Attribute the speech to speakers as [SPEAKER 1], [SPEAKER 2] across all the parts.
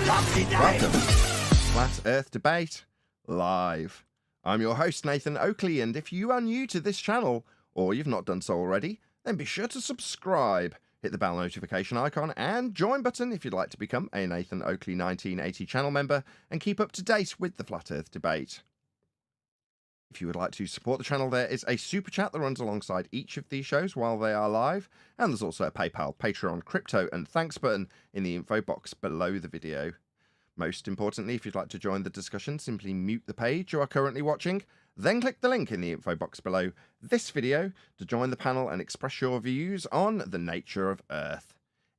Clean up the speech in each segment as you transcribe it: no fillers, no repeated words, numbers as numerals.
[SPEAKER 1] Welcome to Flat Earth Debate Live. I'm your host, Nathan Oakley, and if you are new to this channel, or you've not done so already, then be sure to subscribe, hit the bell notification icon, and join button if you'd like to become a Nathan Oakley 1980 channel member and keep up to date with the Flat Earth Debate. If you would like to support the channel, there is a super chat that runs alongside each of these shows while they are live, and there's also a PayPal, Patreon, crypto, and thanks button in the info box below the video. Most importantly, if you'd like to join the discussion, simply mute the page you are currently watching, then click the link in the info box below this video to join the panel and express your views on the nature of Earth.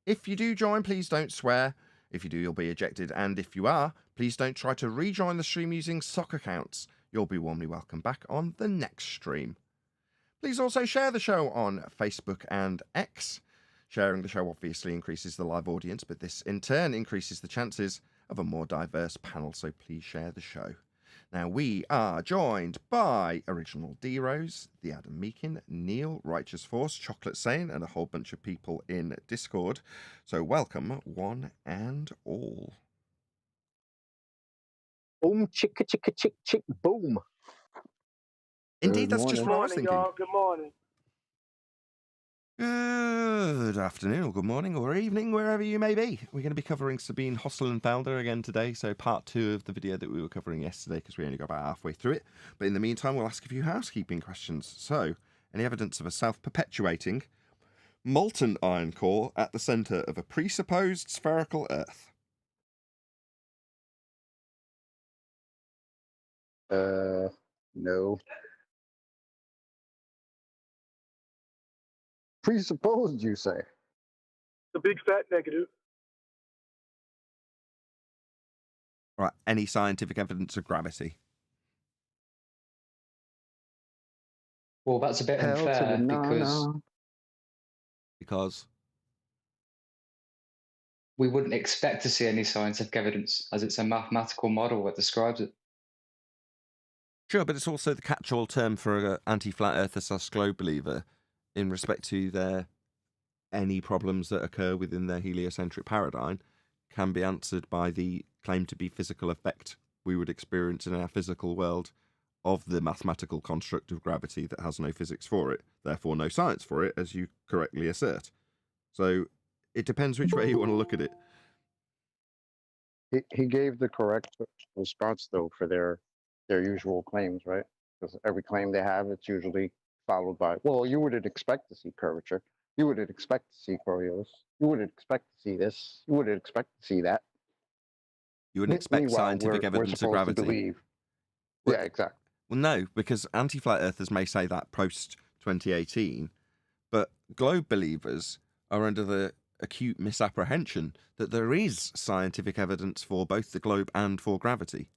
[SPEAKER 1] If you do join, please don't swear. If you do, you'll be ejected, and if you are, please don't try to rejoin the stream using sock accounts. You'll be warmly welcome back on the next stream. Please also share the show on Facebook and X. Sharing the show obviously increases the live audience, but this in turn increases the chances of a more diverse panel, so please share the show. Now, we are joined by Original D-Rose, The Adam Meakin, Neil, Righteous Force, Chocolate Sane, and a whole bunch of people in Discord. So welcome, one and all.
[SPEAKER 2] Boom, chicka, chicka, chick, chick, boom.
[SPEAKER 1] Indeed, that's just what I was thinking.
[SPEAKER 3] Y'all. Good morning.
[SPEAKER 1] Good afternoon, or good morning, or evening, wherever you may be. We're going to be covering Sabine, Hostel and Founder again today, so part 2 of the video that we were covering yesterday, because we only got about halfway through it. But in the meantime, we'll ask a few housekeeping questions. So, any evidence of a self-perpetuating molten iron core at the centre of a presupposed spherical Earth?
[SPEAKER 2] No. Presupposed, you say?
[SPEAKER 3] The big fat negative.
[SPEAKER 1] Right, any scientific evidence of gravity?
[SPEAKER 4] Well, that's a bit
[SPEAKER 2] Hell to the
[SPEAKER 4] unfair
[SPEAKER 2] no.
[SPEAKER 1] Because
[SPEAKER 4] we wouldn't expect to see any scientific evidence, as it's a mathematical model that describes it.
[SPEAKER 1] sure, but it's also the catch-all term for an anti-flat earther / globe believer in respect to any problems that occur within their heliocentric paradigm can be answered by the claim to be physical effect we would experience in our physical world of the mathematical construct of gravity that has no physics for it, therefore no science for it, as you correctly assert. So it depends which way you want to look at it.
[SPEAKER 2] He gave the correct response, though, for their usual claims, right? Because every claim they have, it's usually followed by, well, you wouldn't expect to see curvature. You wouldn't expect to see Coriolis. You wouldn't expect to see this. You wouldn't expect to see that.
[SPEAKER 1] You wouldn't expect
[SPEAKER 2] Meanwhile,
[SPEAKER 1] scientific
[SPEAKER 2] we're
[SPEAKER 1] evidence of
[SPEAKER 2] supposed to
[SPEAKER 1] gravity.
[SPEAKER 2] believe.
[SPEAKER 1] Well,
[SPEAKER 2] Yeah, exactly.
[SPEAKER 1] Well, no, because anti-flat earthers may say that post-2018, but globe believers are under the acute misapprehension that there is scientific evidence for both the globe and for gravity.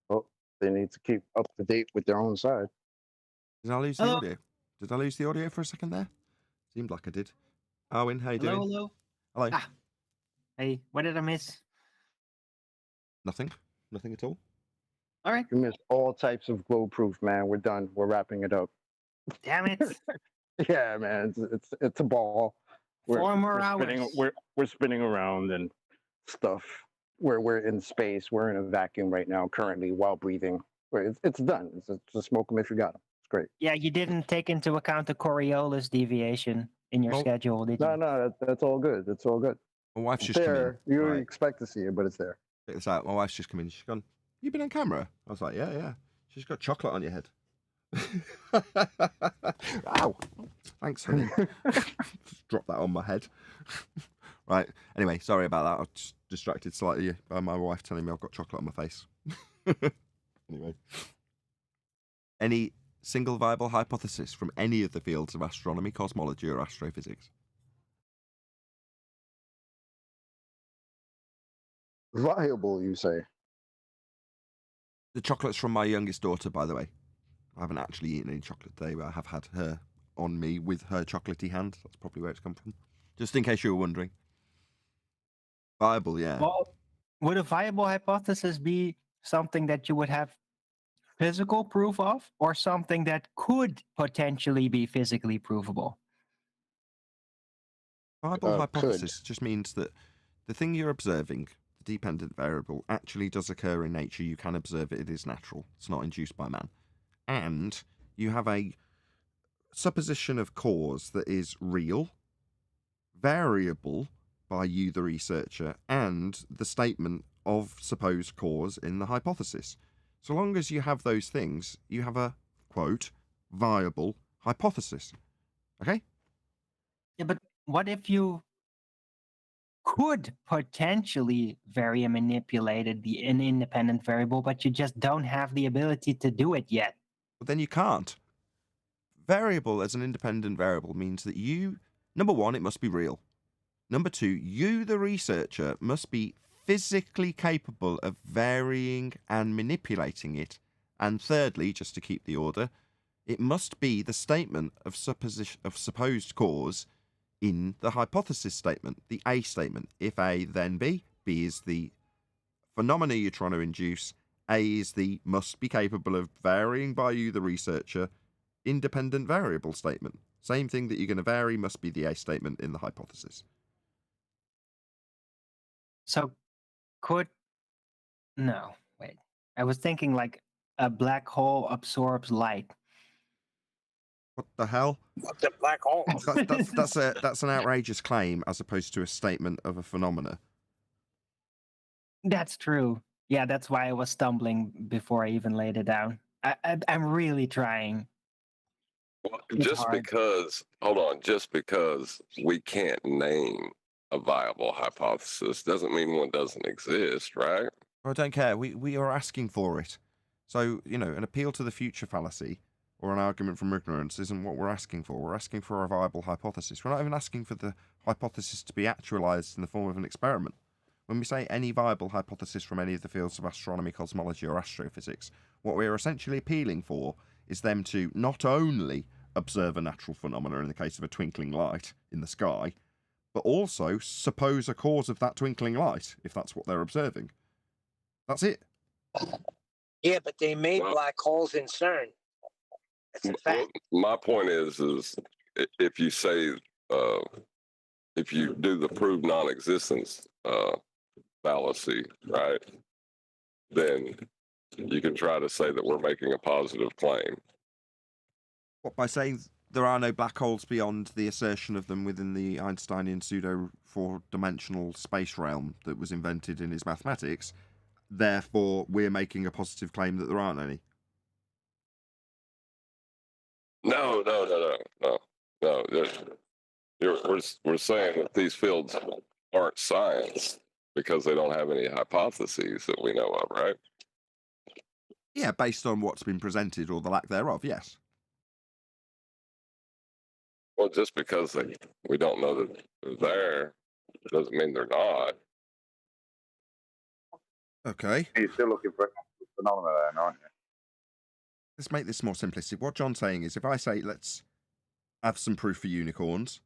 [SPEAKER 2] Well, they need to keep up to date with their own side.
[SPEAKER 1] Did I lose the audio? Did I lose the audio for a second there? Seemed like I did. Owen, how you doing?
[SPEAKER 5] Hello.
[SPEAKER 1] Hello.
[SPEAKER 5] Ah. Hey, what did I miss?
[SPEAKER 1] Nothing. Nothing at all.
[SPEAKER 5] All right.
[SPEAKER 2] You missed all types of globe proof, man. We're done. We're wrapping it up.
[SPEAKER 5] Damn it.
[SPEAKER 2] Yeah, man. It's a ball.
[SPEAKER 5] 4 more
[SPEAKER 2] spinning,
[SPEAKER 5] hours.
[SPEAKER 2] we're spinning around and stuff. We're in space. We're in a vacuum right now, currently, while breathing. It's done. Just smoke them if you got them. It's great.
[SPEAKER 5] Yeah, you didn't take into account the Coriolis deviation in your schedule, did you?
[SPEAKER 2] No, that's all good. That's all good.
[SPEAKER 1] My wife's
[SPEAKER 2] It's
[SPEAKER 1] just come in.
[SPEAKER 2] there. You don't
[SPEAKER 1] Right.
[SPEAKER 2] expect to see it, but it's there.
[SPEAKER 1] Check this out. My wife's just come in. She's gone, you been on camera? I was like, yeah. She's got chocolate on your head. Ow. Thanks, honey. Just drop that on my head. Right. Anyway, sorry about that. I was just distracted slightly by my wife telling me I've got chocolate on my face. Anyway. Any single viable hypothesis from any of the fields of astronomy, cosmology, or astrophysics?
[SPEAKER 2] Viable, you say?
[SPEAKER 1] The chocolate's from my youngest daughter, by the way. I haven't actually eaten any chocolate today, but I have had her on me with her chocolatey hand. That's probably where it's come from. Just in case you were wondering. Viable, yeah.
[SPEAKER 5] Well, would a viable hypothesis be something that you would have physical proof of, or something that could potentially be physically provable?
[SPEAKER 1] Viable
[SPEAKER 2] Could.
[SPEAKER 1] hypothesis just means that the thing you're observing, the dependent variable, actually does occur in nature. You can observe it. It is natural. It's not induced by man. And you have a supposition of cause that is real, variable by you, the researcher, and the statement of supposed cause in the hypothesis. So long as you have those things, you have a, quote, viable hypothesis. Okay?
[SPEAKER 5] Yeah, but what if you could potentially vary and manipulate an independent variable, but you just don't have the ability to do it yet?
[SPEAKER 1] But then you can't. Variable as an independent variable means that you, number one, it must be real. Number two, you, the researcher, must be physically capable of varying and manipulating it. And thirdly, just to keep the order, it must be the statement of supposed cause in the hypothesis statement, the A statement. If A, then B. B is the phenomena you're trying to induce. A is the must be capable of varying by you, the researcher, independent variable statement. Same thing that you're going to vary must be the A statement in the hypothesis.
[SPEAKER 5] So no, wait. I was thinking like a black hole absorbs light.
[SPEAKER 1] What the hell?
[SPEAKER 3] What's a black hole?
[SPEAKER 1] That's an outrageous claim as opposed to a statement of a phenomena.
[SPEAKER 5] That's true. Yeah, that's why I was stumbling before I even laid it down. I'm really trying.
[SPEAKER 6] Well,
[SPEAKER 5] It's
[SPEAKER 6] just
[SPEAKER 5] hard.
[SPEAKER 6] because we can't name a viable hypothesis doesn't mean one doesn't exist, right?
[SPEAKER 1] I don't care. We are asking for it. So, an appeal to the future fallacy or an argument from ignorance isn't what we're asking for. We're asking for a viable hypothesis. We're not even asking for the hypothesis to be actualized in the form of an experiment. When we say any viable hypothesis from any of the fields of astronomy, cosmology, or astrophysics, what we're essentially appealing for is them to not only observe a natural phenomena in the case of a twinkling light in the sky, but also suppose a cause of that twinkling light, if that's what they're observing. That's it.
[SPEAKER 7] Yeah, but they made
[SPEAKER 6] Well-
[SPEAKER 7] black holes in CERN. It's a
[SPEAKER 6] Well,
[SPEAKER 7] fact.
[SPEAKER 6] my point is if you say if you do the prove non-existence fallacy, right, then you can try to say that we're making a positive claim.
[SPEAKER 1] What, by saying there are no black holes beyond the assertion of them within the Einsteinian pseudo four-dimensional space realm that was invented in his mathematics, therefore we're making a positive claim that there aren't any?
[SPEAKER 6] No. We're saying that these fields aren't science because they don't have any hypotheses that we know of, right?
[SPEAKER 1] Yeah, based on what's been presented or the lack thereof, yes.
[SPEAKER 6] Well, just because we don't know that they're there doesn't mean they're not.
[SPEAKER 1] Okay,
[SPEAKER 8] You're still looking for a phenomena then, aren't you?
[SPEAKER 1] let's make this more simplistic. What John's saying is if I say let's have some proof for unicorns,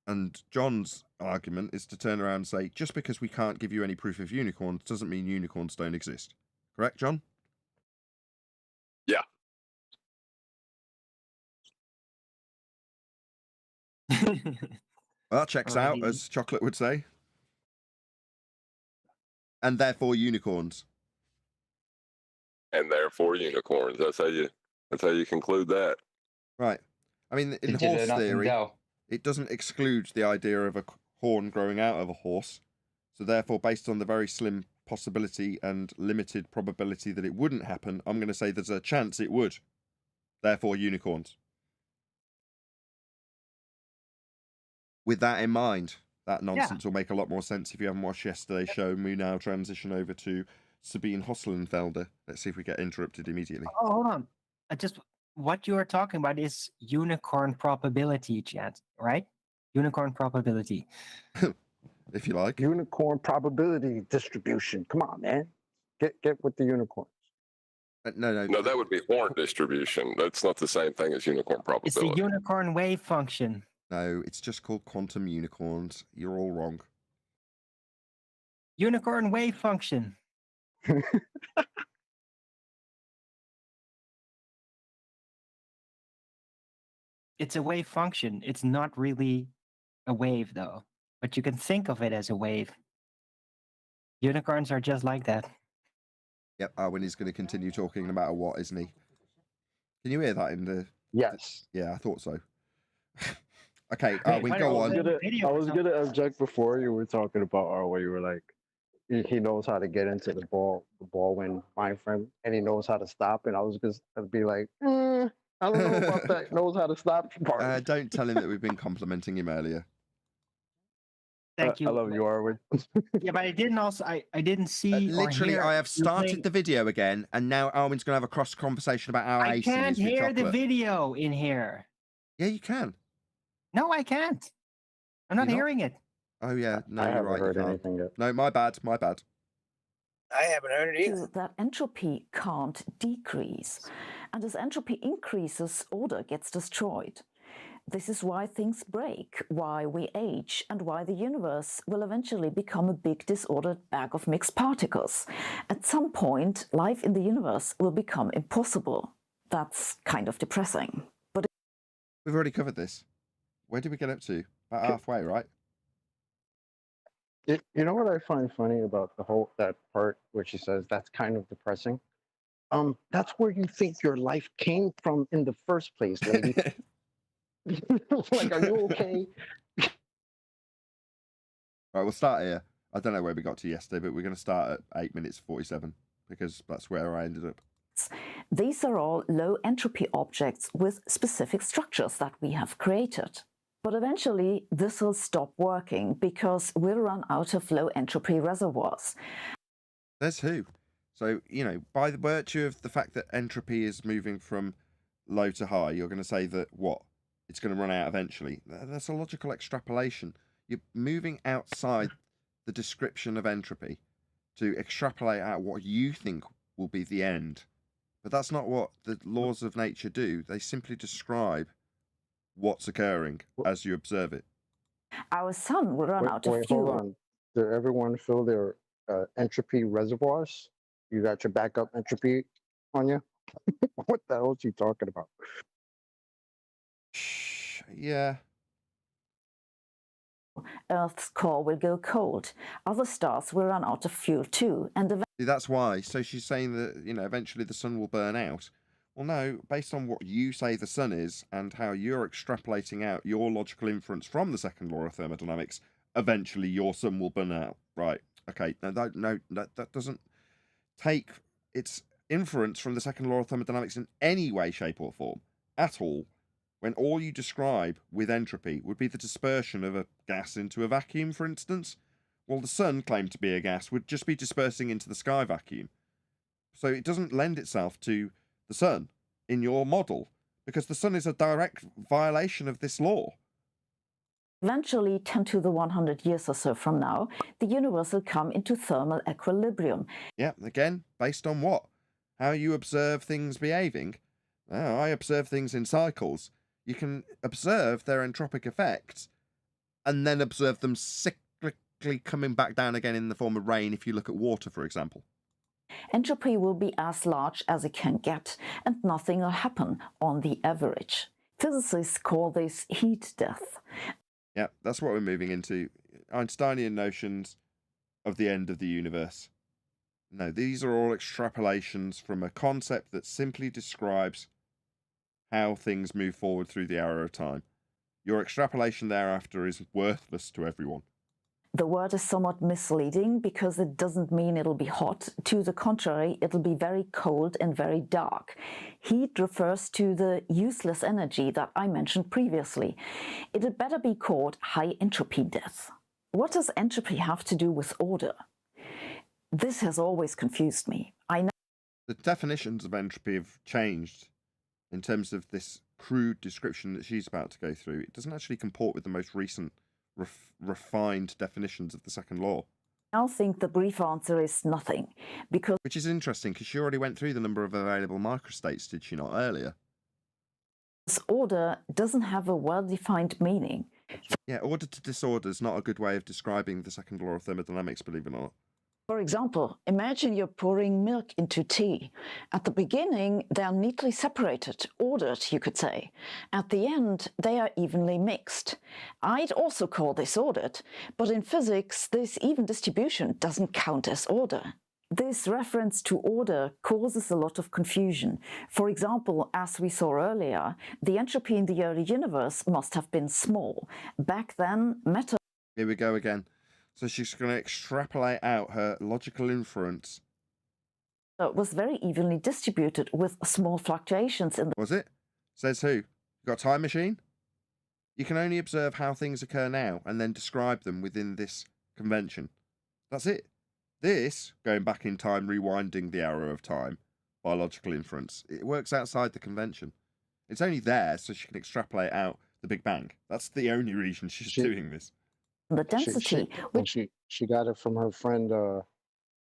[SPEAKER 1] and John's argument is to turn around and say just because we can't give you any proof of unicorns doesn't mean unicorns don't exist. Correct, John?
[SPEAKER 6] Yeah.
[SPEAKER 1] Well, that checks out,
[SPEAKER 5] Alrighty.
[SPEAKER 1] as Chocolate would say. And therefore unicorns.
[SPEAKER 6] And therefore unicorns. That's how you conclude that.
[SPEAKER 1] Right. I mean, in
[SPEAKER 4] Did you
[SPEAKER 1] horse
[SPEAKER 4] learn that from
[SPEAKER 1] theory,
[SPEAKER 4] Dell?
[SPEAKER 1] it doesn't exclude the idea of a horn growing out of a horse. So therefore, based on the very slim possibility and limited probability that it wouldn't happen, I'm going to say there's a chance it would. Therefore, unicorns. With that in mind, that nonsense will make a lot more sense if you haven't watched yesterday's show. And we now transition over to Sabine Hosselenfelder. Let's see if we get interrupted immediately.
[SPEAKER 5] Oh, hold on. What you are talking about is unicorn probability, chat, right? Unicorn probability.
[SPEAKER 1] If you like.
[SPEAKER 2] Unicorn probability distribution. Come on, man. Get with the unicorns.
[SPEAKER 1] No.
[SPEAKER 6] No, that would be horn distribution. That's not the same thing as unicorn
[SPEAKER 5] It's the
[SPEAKER 6] probability.
[SPEAKER 5] unicorn wave function.
[SPEAKER 1] No, it's just called quantum unicorns. You're all wrong.
[SPEAKER 5] Unicorn wave function. It's a wave function. It's not really a wave, though. But you can think of it as a wave. Unicorns are just like that.
[SPEAKER 1] Yep, Arwin going to continue talking no matter what, isn't he? Can you hear that in the...
[SPEAKER 2] Yes.
[SPEAKER 1] Yeah, I thought so. Okay,
[SPEAKER 5] Wait,
[SPEAKER 1] Arwin,
[SPEAKER 5] what
[SPEAKER 1] go
[SPEAKER 5] was
[SPEAKER 1] on.
[SPEAKER 5] it?
[SPEAKER 2] I was gonna object before you were talking about where you were like, he knows how to get into the ball when mind frame, and he knows how to stop. And I was just gonna be like, I don't know about that. Knows how to stop part.
[SPEAKER 1] Don't tell him that we've been complimenting him earlier.
[SPEAKER 5] Thank you.
[SPEAKER 2] I love you, Arwin.
[SPEAKER 5] Yeah, but I didn't also. I didn't see. or
[SPEAKER 1] Literally,
[SPEAKER 5] hear
[SPEAKER 1] I have
[SPEAKER 5] you
[SPEAKER 1] started
[SPEAKER 5] saying-
[SPEAKER 1] the video again, and now Arwin's going to have a cross conversation about how
[SPEAKER 5] I
[SPEAKER 1] Ace is
[SPEAKER 5] can't
[SPEAKER 1] with
[SPEAKER 5] hear the
[SPEAKER 1] chocolate.
[SPEAKER 5] video in here.
[SPEAKER 1] Yeah, you can.
[SPEAKER 5] No, I can't. I'm not
[SPEAKER 1] You're not?
[SPEAKER 5] hearing it.
[SPEAKER 1] Oh, yeah. No,
[SPEAKER 2] I
[SPEAKER 1] you're
[SPEAKER 2] haven't
[SPEAKER 1] right. You
[SPEAKER 2] heard
[SPEAKER 1] can't.
[SPEAKER 2] anything yet.
[SPEAKER 1] No, my bad. My bad.
[SPEAKER 7] I haven't heard it either.
[SPEAKER 9] That entropy can't decrease. And as entropy increases, order gets destroyed. This is why things break, why we age, and why the universe will eventually become a big disordered bag of mixed particles. At some point, life in the universe will become impossible. That's kind of depressing. But
[SPEAKER 1] We've already covered this. Where did we get up to? About halfway, right?
[SPEAKER 2] You know what I find funny about that part where she says that's kind of depressing? That's where you think your life came from in the first place, lady. Like, are you okay?
[SPEAKER 1] Right, we'll start here. I don't know where we got to yesterday, but we're going to start at 8 minutes 47 because that's where I ended up.
[SPEAKER 9] these are all low entropy objects with specific structures that we have created. But eventually, this will stop working because we'll run out of low entropy reservoirs.
[SPEAKER 1] There's who. So, by the virtue of the fact that entropy is moving from low to high, you're going to say that what? It's going to run out eventually. That's a logical extrapolation. You're moving outside the description of entropy to extrapolate out what you think will be the end. But that's not what the laws of nature do. They simply describe what's occurring as you observe it.
[SPEAKER 9] Our sun will run out of
[SPEAKER 2] Hold
[SPEAKER 9] fuel.
[SPEAKER 2] on. Did everyone fill their entropy reservoirs? You got your backup entropy on you? What the hell is he talking about?
[SPEAKER 1] Yeah.
[SPEAKER 9] Earth's core will go cold. Other stars will run out of fuel too, and
[SPEAKER 1] See, that's why. So she's saying that, eventually the sun will burn out. Well, no, based on what you say the sun is and how you're extrapolating out your logical inference from the second law of thermodynamics, eventually your sun will burn out. Right. Okay. No, that doesn't take its inference from the second law of thermodynamics in any way, shape, or form at all, when all you describe with entropy would be the dispersion of a gas into a vacuum, for instance. Well, the sun, claimed to be a gas, would just be dispersing into the sky vacuum. So it doesn't lend itself to the sun in your model, because the sun is a direct violation of this law.
[SPEAKER 9] eventually 10 to the 100 years or so from now, the universe will come into thermal equilibrium.
[SPEAKER 1] Yeah, again, based on what? How you observe things behaving? I observe things in cycles. You can observe their entropic effects and then observe them cyclically coming back down again in the form of rain if you look at water, for example.
[SPEAKER 9] Entropy will be as large as it can get, and nothing will happen on the average. Physicists call this heat death.
[SPEAKER 1] Yeah, that's what we're moving into. Einsteinian notions of the end of the universe. No, these are all extrapolations from a concept that simply describes how things move forward through the arrow of time. Your extrapolation thereafter is worthless to everyone.
[SPEAKER 9] The word is somewhat misleading because it doesn't mean it'll be hot. To the contrary, it'll be very cold and very dark. Heat refers to the useless energy that I mentioned previously. It had better be called high entropy death. What does entropy have to do with order? This has always confused me. I know
[SPEAKER 1] The definitions of entropy have changed in terms of this crude description that she's about to go through. It doesn't actually comport with the most recent refined definitions of the second law.
[SPEAKER 9] now think the brief answer is nothing, because
[SPEAKER 1] Which is interesting because she already went through the number of available microstates, did she not, earlier?
[SPEAKER 9] order doesn't have a well-defined meaning.
[SPEAKER 1] Yeah, order to disorder is not a good way of describing the second law of thermodynamics, believe it or not.
[SPEAKER 9] For example, imagine you're pouring milk into tea. At the beginning, they are neatly separated, ordered, you could say. At the end, they are evenly mixed. I'd also call this ordered, but in physics, this even distribution doesn't count as order. This reference to order causes a lot of confusion. For example, as we saw earlier, the entropy in the early universe must have been small. Back then, matter...
[SPEAKER 1] Here we go again. So she's going to extrapolate out her logical inference.
[SPEAKER 9] was very evenly distributed with small fluctuations in the...
[SPEAKER 1] Was it? Says who? You got a time machine? You can only observe how things occur now and then describe them within this convention. That's it. This, going back in time, rewinding the arrow of time, biological inference, it works outside the convention. It's only there so she can extrapolate out the Big Bang. That's the only reason she's doing this.
[SPEAKER 9] The density,
[SPEAKER 2] she got it from her friend,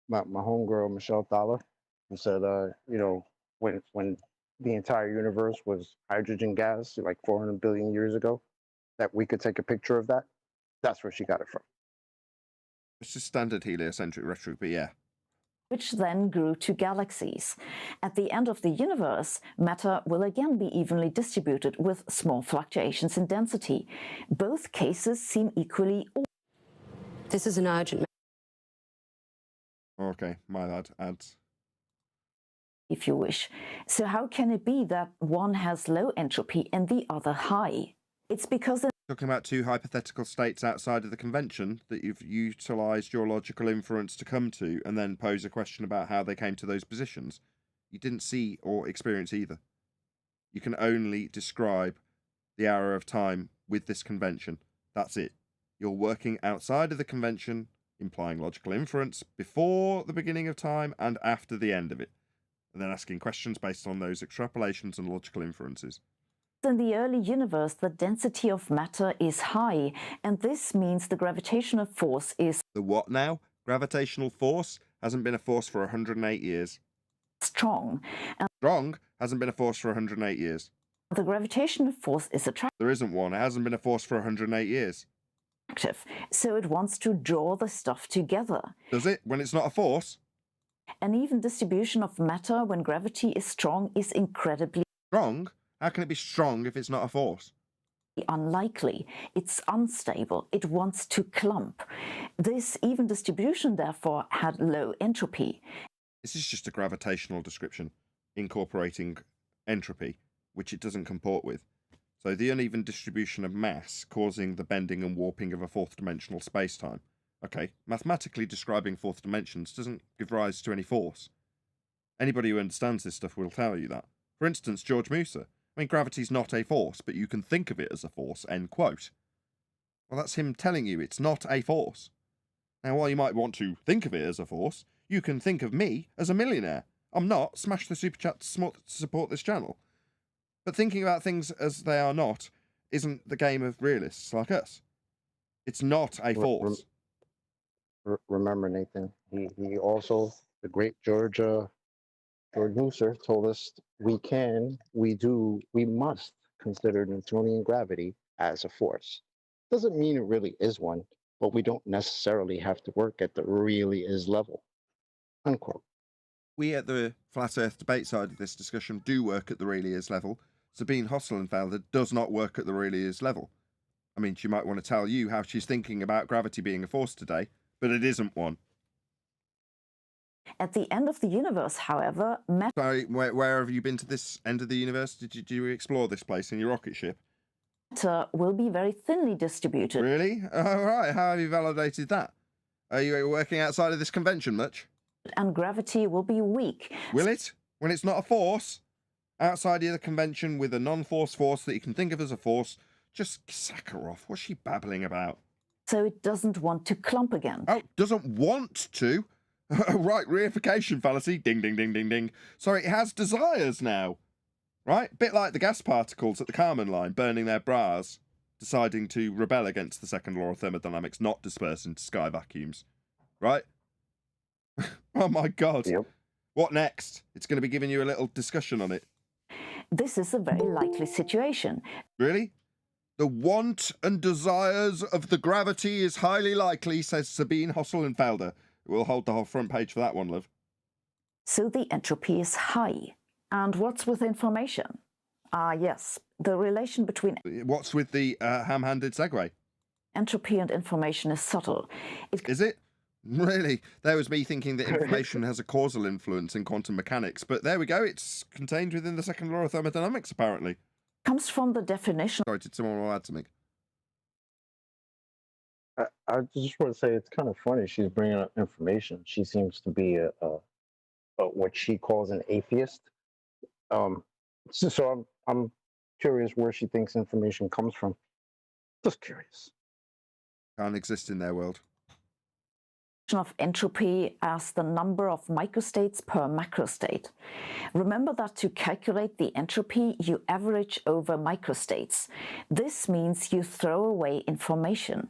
[SPEAKER 2] my homegirl Michelle Thaler, who said, you know, when the entire universe was hydrogen gas, like 400 billion years ago, that we could take a picture of that. That's where she got it from.
[SPEAKER 1] It's just standard heliocentric rhetoric, but yeah.
[SPEAKER 9] which then grew to galaxies. At the end of the universe, matter will again be evenly distributed with small fluctuations in density. Both cases seem equally...
[SPEAKER 10] This is an urgent...
[SPEAKER 1] Okay, my lad adds.
[SPEAKER 9] If you wish. So how can it be that one has low entropy and the other high? It's because...
[SPEAKER 1] Talking about two hypothetical states outside of the convention that you've utilised your logical inference to come to and then pose a question about how they came to those positions. You didn't see or experience either. You can only describe the arrow of time with this convention. That's it. You're working outside of the convention, implying logical inference before the beginning of time and after the end of it, and then asking questions based on those extrapolations and logical inferences.
[SPEAKER 9] In the early universe, the density of matter is high, and this means the gravitational force is...
[SPEAKER 1] The what now? Gravitational force hasn't been a force for 108 years.
[SPEAKER 9] Strong. And
[SPEAKER 1] strong hasn't been a force for 108 years.
[SPEAKER 9] The gravitational force is attractive.
[SPEAKER 1] There isn't one. It hasn't been a force for 108 years.
[SPEAKER 9] So it wants to draw the stuff together.
[SPEAKER 1] Does it? When it's not a force?
[SPEAKER 9] An even distribution of matter when gravity is strong is incredibly...
[SPEAKER 1] Strong? How can it be strong if it's not a force?
[SPEAKER 9] Unlikely. It's unstable. It wants to clump. This even distribution, therefore, had low entropy.
[SPEAKER 1] This is just a gravitational description, incorporating entropy, which it doesn't comport with. So the uneven distribution of mass causing the bending and warping of a fourth-dimensional space-time. Okay, mathematically describing fourth dimensions doesn't give rise to any force. Anybody who understands this stuff will tell you that. For instance, George Musa. I mean, gravity's not a force, but you can think of it as a force, end quote. Well, that's him telling you it's not a force. Now, while you might want to think of it as a force, you can think of me as a millionaire. I'm not. Smash the super chat to support this channel. But thinking about things as they are not isn't the game of realists like us. It's not a force.
[SPEAKER 2] Remember, Nathan, he also, the great George Musa told us we must consider Newtonian gravity as a force. Doesn't mean it really is one, but we don't necessarily have to work at the really is level. Unquote.
[SPEAKER 1] We at the Flat Earth debate side of this discussion do work at the really is level. Sabine Hosselenfelder does not work at the really is level. I mean, she might want to tell you how she's thinking about gravity being a force today, but it isn't one.
[SPEAKER 9] At the end of the universe, however,
[SPEAKER 1] Sorry, where have you been to this end of the universe? Did you explore this place in your rocket ship?
[SPEAKER 9] Matter will be very thinly distributed.
[SPEAKER 1] Really? All right. How have you validated that? Are you working outside of this convention much?
[SPEAKER 9] And gravity will be weak.
[SPEAKER 1] Will it? When it's not a force? Outside of the convention with a non-force force that you can think of as a force, just sack her off. What's she babbling about?
[SPEAKER 9] So it doesn't want to clump again.
[SPEAKER 1] Oh, doesn't want to? Right, reification fallacy. Ding, ding, ding, ding, ding. Sorry, it has desires now. Right? Bit like the gas particles at the Kármán line burning their bras, deciding to rebel against the second law of thermodynamics, not disperse into sky vacuums. Right? Oh my God.
[SPEAKER 2] Yep.
[SPEAKER 1] What next? It's going to be giving you a little discussion on it.
[SPEAKER 9] This is a very likely situation.
[SPEAKER 1] Really? The want and desires of the gravity is highly likely, says Sabine Hosselenfelder. We'll hold the whole front page for that one, love.
[SPEAKER 9] So the entropy is high. And what's with information? Yes, the relation between
[SPEAKER 1] What's with the ham-handed segue?
[SPEAKER 9] entropy and information is subtle.
[SPEAKER 1] Is it? Really? There was me thinking that information has a causal influence in quantum mechanics, but there we go. It's contained within the second law of thermodynamics, apparently.
[SPEAKER 9] Comes from the definition.
[SPEAKER 1] Sorry, did someone want to add something?
[SPEAKER 2] I just want to say it's kind of funny. She's bringing up information. She seems to be a what she calls an atheist. So I'm curious where she thinks information comes from. Just curious.
[SPEAKER 1] Can't exist in their world.
[SPEAKER 9] Of entropy as the number of microstates per macrostate. Remember that to calculate the entropy, you average over microstates. This means you throw away information.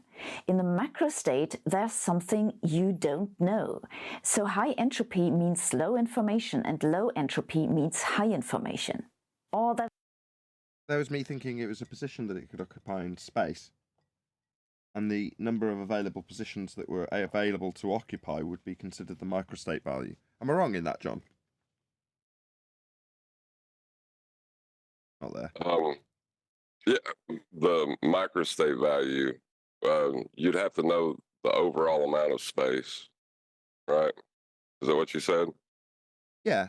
[SPEAKER 9] In the macrostate, there's something you don't know. So high entropy means low information and low entropy means high information. Or that
[SPEAKER 1] There was me thinking it was a position that it could occupy in space. And the number of available positions that were available to occupy would be considered the microstate value. Am I wrong in that, John? Not there.
[SPEAKER 6] Yeah, the microstate value, you'd have to know the overall amount of space, right? Is that what you said?
[SPEAKER 1] Yeah.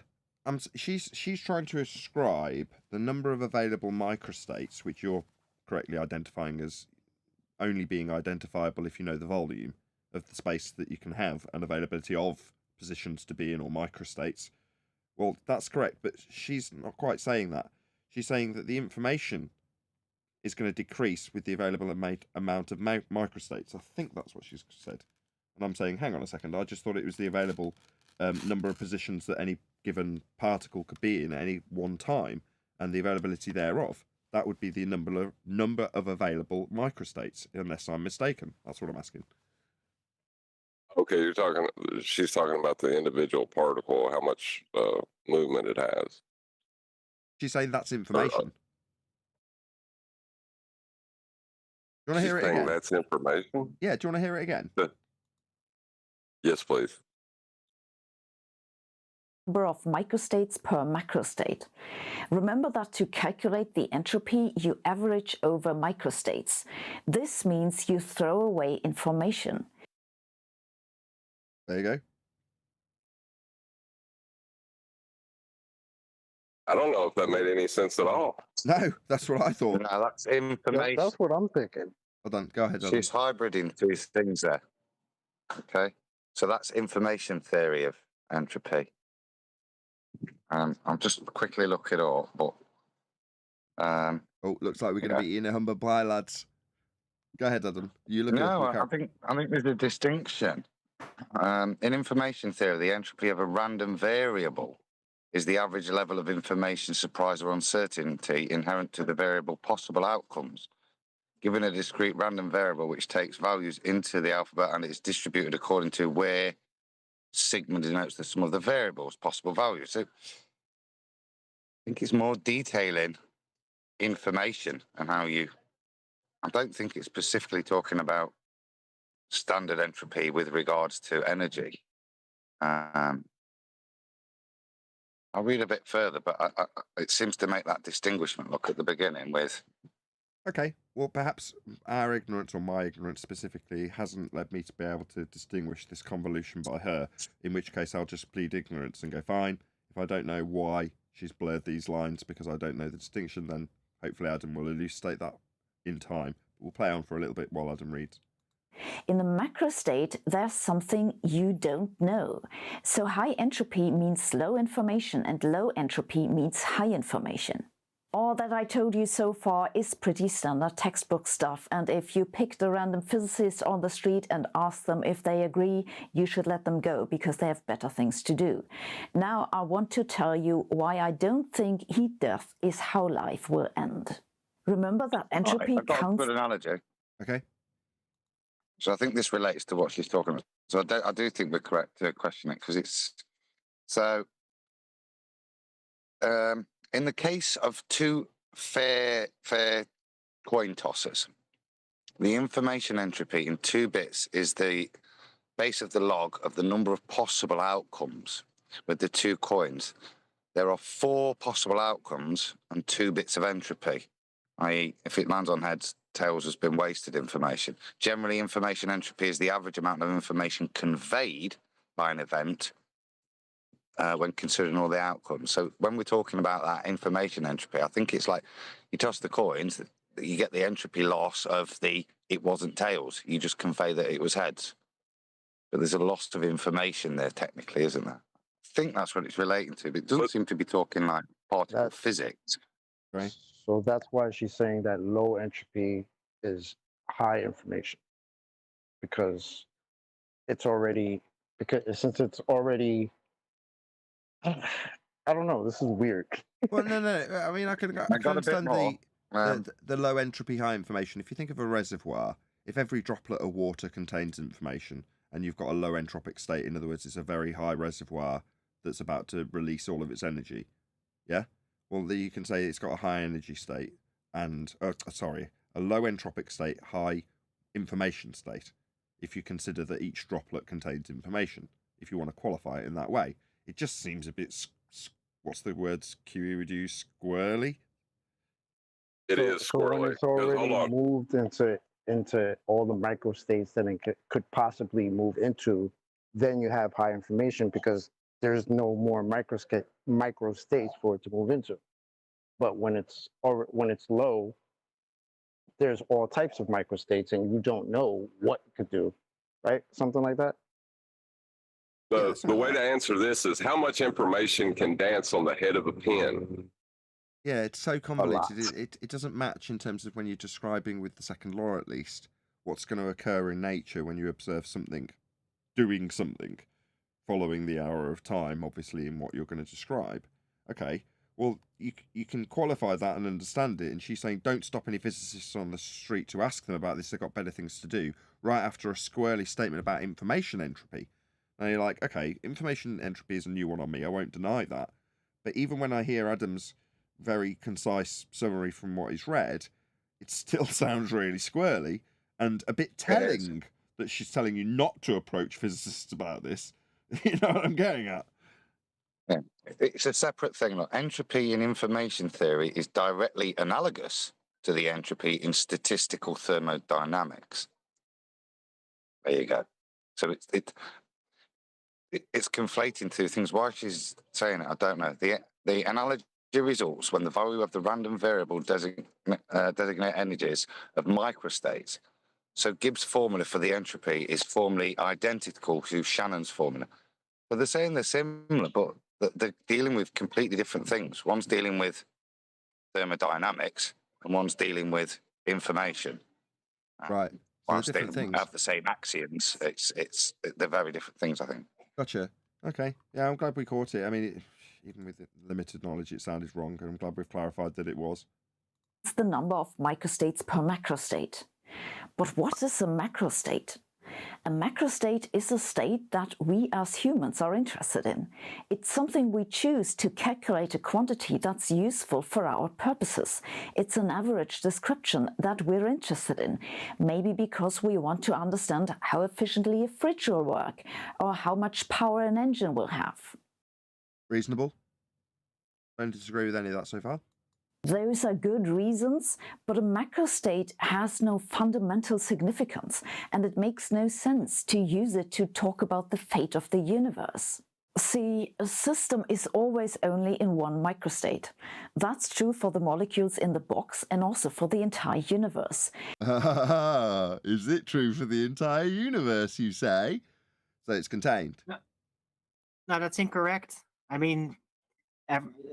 [SPEAKER 1] She's trying to ascribe the number of available microstates, which you're correctly identifying as only being identifiable if you know the volume of the space that you can have and availability of positions to be in or microstates. Well, that's correct, but she's not quite saying that. She's saying that the information is going to decrease with the available amount of microstates. I think that's what she's said. And I'm saying, hang on a second, I just thought it was the available number of positions that any given particle could be in at any one time and the availability thereof. That would be the number of available microstates, unless I'm mistaken. That's what I'm asking.
[SPEAKER 6] Okay, she's talking about the individual particle, how much movement it has.
[SPEAKER 1] She's saying that's information. Do you want to hear it
[SPEAKER 6] She's saying
[SPEAKER 1] again?
[SPEAKER 6] that's information?
[SPEAKER 1] Yeah, do you want to hear it again?
[SPEAKER 6] Yes, please.
[SPEAKER 9] number of microstates per macrostate. Remember that to calculate the entropy, you average over microstates. This means you throw away information.
[SPEAKER 1] There you go.
[SPEAKER 6] I don't know if that made any sense at all.
[SPEAKER 1] No, that's what I thought.
[SPEAKER 8] No, that's information.
[SPEAKER 2] That's what I'm thinking.
[SPEAKER 1] Hold on, go ahead.
[SPEAKER 8] She's hybriding two things there. Okay, so that's information theory of entropy. I'm just quickly looking it up, but
[SPEAKER 1] oh, looks like we're going to be eating a humble pie, lads. Go ahead, Adam. You look.
[SPEAKER 8] No, I think there's a distinction. In information theory, the entropy of a random variable is the average level of information, surprise, or uncertainty inherent to the variable possible outcomes, given a discrete random variable which takes values into the alphabet and is distributed according to where sigma denotes the sum of the variables' possible values. So I think it's more detailing information and how you... I don't think it's specifically talking about standard entropy with regards to energy. I'll read a bit further, but it seems to make that distinguishment. Look at the beginning with...
[SPEAKER 1] Okay, well, perhaps our ignorance, or my ignorance specifically, hasn't led me to be able to distinguish this convolution by her, in which case I'll just plead ignorance and go, fine. If I don't know why she's blurred these lines because I don't know the distinction, then hopefully Adam will elucidate that in time. We'll play on for a little bit while Adam reads.
[SPEAKER 9] In the macrostate, there's something you don't know. So high entropy means low information and low entropy means high information. All that I told you so far is pretty standard textbook stuff, and if you picked a random physicist on the street and asked them if they agree, you should let them go because they have better things to do. Now I want to tell you why I don't think heat death is how life will end. Remember that entropy
[SPEAKER 8] I've got
[SPEAKER 9] counts...
[SPEAKER 8] a good analogy.
[SPEAKER 1] Okay.
[SPEAKER 8] So I think this relates to what she's talking about. So I do think we're correct to question it because it's... So... in the case of two fair coin tosses, the information entropy in 2 bits is the base of the log of the number of possible outcomes with the 2 coins, there are 4 possible outcomes and 2 bits of entropy, i.e. if it lands on heads, tails has been wasted information. Generally, information entropy is the average amount of information conveyed by an event when considering all the outcomes. So when we're talking about that information entropy, I think it's like you toss the coins, you get the entropy loss of it wasn't tails. You just convey that it was heads. But there's a loss of information there, technically, isn't there? I think that's what it's relating to, but it doesn't seem to be talking like particle physics.
[SPEAKER 1] Right.
[SPEAKER 2] So that's why she's saying that low entropy is high information, because since it's already, I don't know, this is weird.
[SPEAKER 1] Well, no. I mean, I can
[SPEAKER 8] got a bit
[SPEAKER 1] understand
[SPEAKER 8] more.
[SPEAKER 1] the low entropy, high information. If you think of a reservoir, if every droplet of water contains information and you've got a low entropic state, in other words, it's a very high reservoir that's about to release all of its energy. Yeah? Well, you can say it's got a high energy state and, a low entropic state, high information state, if you consider that each droplet contains information, if you want to qualify it in that way. It just seems a bit, what's the word QE would use, squirrely?
[SPEAKER 6] It is squirrely.
[SPEAKER 2] When it's
[SPEAKER 6] 'Cause hold
[SPEAKER 2] already
[SPEAKER 6] on.
[SPEAKER 2] moved into all the microstates that it could possibly move into, then you have high information because there's no more microstates for it to move into. But when it's low, there's all types of microstates, and you don't know what it could do, right? Something like that.
[SPEAKER 6] The way to answer this is how much information can dance on the head of a pin?
[SPEAKER 1] Yeah, it's so convoluted. It doesn't match in terms of when you're describing with the second law, at least, what's going to occur in nature when you observe something doing something following the hour of time, obviously, in what you're going to describe. Okay, well, you can qualify that and understand it. And she's saying, don't stop any physicists on the street to ask them about this. They've got better things to do, right after a squirrely statement about information entropy. And you're like, okay, information entropy is a new one on me. I won't deny that. But even when I hear Adam's very concise summary from what he's read, it still sounds really squirrely and a bit telling that she's telling you not to approach physicists about this. You know what I'm getting at?
[SPEAKER 8] Yeah. It's a separate thing. Look, entropy in information theory is directly analogous to the entropy in statistical thermodynamics. There you go. So it's conflating two things. Why she's saying it, I don't know. The analogy results when the value of the random variable designate energies of microstates. So Gibbs' formula for the entropy is formally identical to Shannon's formula. But they're saying they're similar, but they're dealing with completely different things. One's dealing with thermodynamics and one's dealing with information.
[SPEAKER 1] Right.
[SPEAKER 8] Whilst they have the same axioms, they're very different things, I think.
[SPEAKER 1] Gotcha. Okay. Yeah, I'm glad we caught it. I mean, even with limited knowledge, it sounded wrong, and I'm glad we've clarified that it was.
[SPEAKER 9] It's the number of microstates per macrostate. But what is a macrostate? A macrostate is a state that we as humans are interested in. It's something we choose to calculate a quantity that's useful for our purposes. It's an average description that we're interested in, maybe because we want to understand how efficiently a fridge will work or how much power an engine will have.
[SPEAKER 1] Reasonable. Don't disagree with any of that so far.
[SPEAKER 9] Those are good reasons, but a macrostate has no fundamental significance, and it makes no sense to use it to talk about the fate of the universe. See, a system is always only in one microstate. That's true for the molecules in the box and also for the entire universe.
[SPEAKER 1] Is it true for the entire universe, you say? So it's contained?
[SPEAKER 5] No, that's incorrect. I mean,